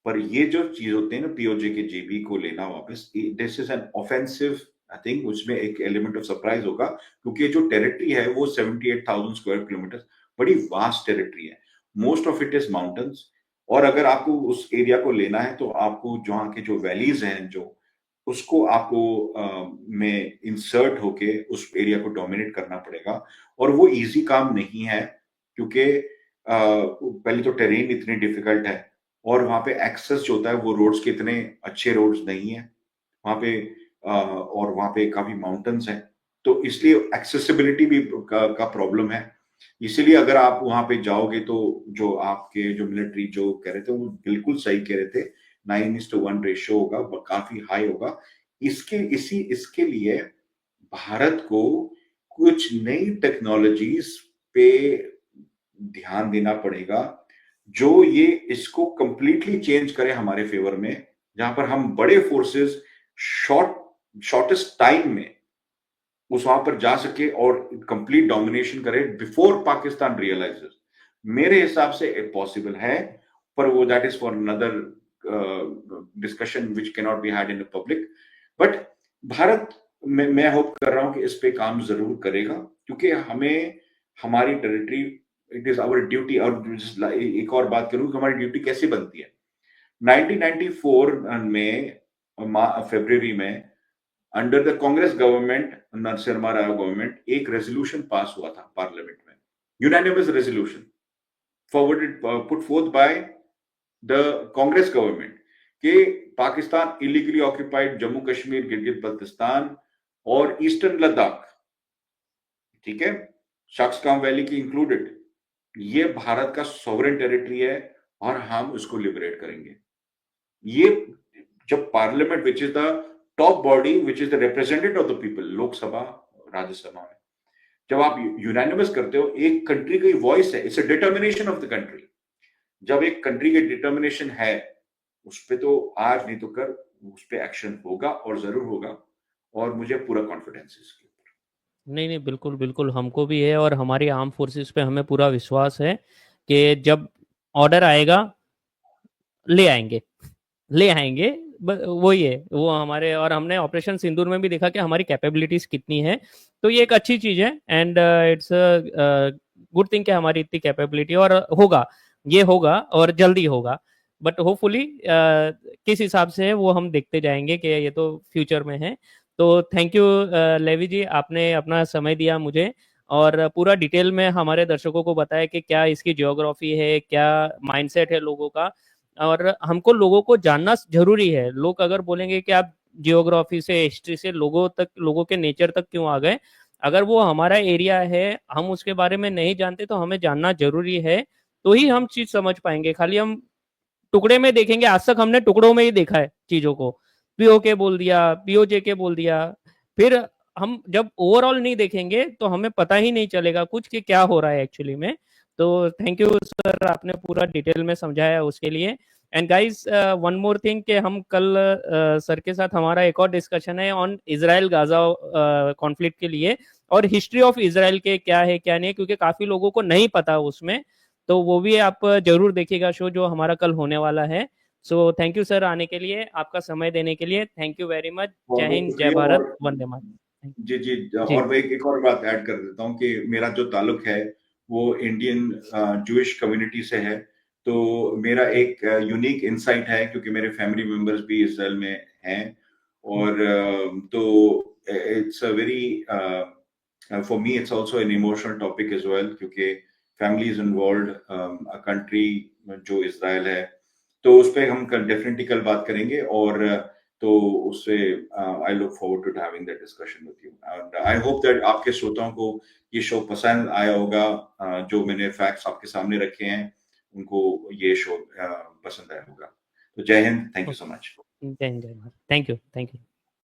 पर ये जो चीज होते हैं ना, पीओजे के जेबी को लेना वापस, this is an offensive, I think उसमें एक एलिमेंट ऑफ सरप्राइज होगा, क्योंकि जो टेरिटरी है वो 78,000 स्क्वायर किलोमीटर, बड़ी वास्ट टेरिटरी है, most of it is mountains. और अगर आपको उस एरिया को लेना है तो आपको जहाँ के जो वैलीज हैं, जो उसको आपको में इंसर्ट होके उस एरिया को डोमिनेट करना पड़ेगा, और वो इजी काम नहीं है, क्योंकि पहले तो टेरेन इतनी डिफिकल्ट है, और वहां पे एक्सेस जो होता है वो रोड्स के इतने अच्छे रोड्स नहीं है वहां पे, और वहां पे काफी माउंटेन्स हैं, तो इसलिए एक्सेसिबिलिटी भी का प्रॉब्लम है। इसीलिए अगर आप वहां पे जाओगे तो जो आपके जो मिलिट्री जो कह रहे थे वो बिल्कुल सही कह रहे थे, 9:1 रेशियो होगा, वो काफी हाई होगा। इसके लिए भारत को कुछ नई टेक्नोलॉजीज पे ध्यान देना पड़ेगा, जो ये इसको कंप्लीटली चेंज करे हमारे फेवर में, जहां पर हम बड़े फोर्सेस शॉर्टेस्ट टाइम में उस वहां पर जा सके और कंप्लीट डोमिनेशन करे बिफोर पाकिस्तान रियलाइजेस। मेरे हिसाब से इट पॉसिबल है, पर वो that is for another discussion which can not be had in public. But Bharat मैं होप कर रहा हूं कि इस पे काम जरूर करेगा, क्योंकि हमें हमारी territory, it is our duty. और एक और बात करूं कि हमारी ड्यूटी कैसे बनती है। 1994 में फरवरी में under the Congress government, Narasimha Rao government, एक रेजोल्यूशन पास हुआ था पार्लियामेंट में, unanimous resolution forwarded, put forth by the Congress government कि पाकिस्तान इलीगली ऑक्यूपाइड जम्मू कश्मीर, गिलगित बल्तिस्तान और ईस्टर्न लद्दाख, ठीक है, शक्सकाम वैली की इंक्लूडेड, ये भारत का सॉवरेन टेरिटरी है और हम उसको लिबरेट करेंगे। ये जब parliament which is the top body which is the representative of the people, Lok Sabha Rajya Sabha में जब आप यूनानिमस करते हो, एक कंट्री की वॉइस है, it's a determination of the country. जब एक कंट्री की डिटर्मिनेशन है उस पे तो आज नहीं तो कल उस पे एक्शन होगा और जरूर होगा, और मुझे पूरा कॉन्फिडेंस है इसके ऊपर। नहीं नहीं, बिल्कुल बिल्कुल, हमको भी है और हमारी आर्म फोर्सेस पे हमें पूरा विश्वास है कि जब ऑर्डर आएगा ले आएंगे, ले आएंगे। वही है वो हमारे, और हमने ऑपरेशन सिंदूर में भी देखा कि हमारी कैपेबिलिटीज कितनी है। तो ये एक अच्छी चीज है एंड इट्स गुड थिंग कि हमारी इतनी कैपेबिलिटी, और होगा, ये होगा और जल्दी होगा। बट होपफुली किस हिसाब से है वो हम देखते जाएंगे कि ये तो फ्यूचर में है। तो थैंक यू लेवी जी, आपने अपना समय दिया मुझे और पूरा डिटेल में हमारे दर्शकों को बताया कि क्या इसकी जियोग्राफी है, क्या माइंडसेट है लोगों का। और हमको लोगों को जानना जरूरी है। लोग अगर बोलेंगे कि आप जियोग्राफी से, हिस्ट्री से लोगों तक, लोगों के नेचर तक क्यों आ गए, अगर वो हमारा एरिया है, हम उसके बारे में नहीं जानते तो हमें जानना जरूरी है, तो ही हम चीज समझ पाएंगे। खाली हम टुकड़े में देखेंगे, आज तक हमने टुकड़ों में ही देखा है चीजों को, पीओके बोल दिया, पीओजे के बोल दिया, फिर हम जब ओवरऑल नहीं देखेंगे तो हमें पता ही नहीं चलेगा कुछ कि क्या हो रहा है एक्चुअली में। तो थैंक यू सर, आपने पूरा डिटेल में समझाया उसके लिए। And guys, one more thing कि हम कल सर के साथ हमारा एक और डिस्कशन है ऑन इजराइल गाजा कॉन्फ्लिक्ट के लिए, और हिस्ट्री ऑफ इजराइल के क्या है क्या नहीं, क्योंकि काफी लोगों को नहीं पता उसमें। तो वो भी आप जरूर देखिएगा शो जो हमारा कल होने वाला है। सो थैंक यू सर आने के लिए, आपका समय देने के लिए, थैंक यू वेरी मच। बहुत जय बहुत हिंद, जय शुक्रिया। भारत, और वंदे मातरम। जी जी, जी और मैं एक और बात ऐड कर देता हूँ कि मेरा जो ताल्लुक है वो इंडियन जूइश कम्युनिटी से है। तो मेरा एक यूनिक इंसाइट है क्योंकि मेरे फैमिली मेंबर्स भी इसराइल में हैं, और तो it's a very, for me it's also an emotional topic as well, क्योंकि family is involved, a country जो इसराइल है। तो उस पे हम कल डेफिनेटली कल बात करेंगे, और तो उससे I look forward to having that discussion with you, and I hope that आपके श्रोताओं को ये शो पसंद आया होगा। जो मैंने फैक्ट्स आपके सामने रखे हैं उनको ये शो पसंद आया होगा। तो जय Hind, thank you so much. जय हिंद, जय Bharat, thank you, thank you.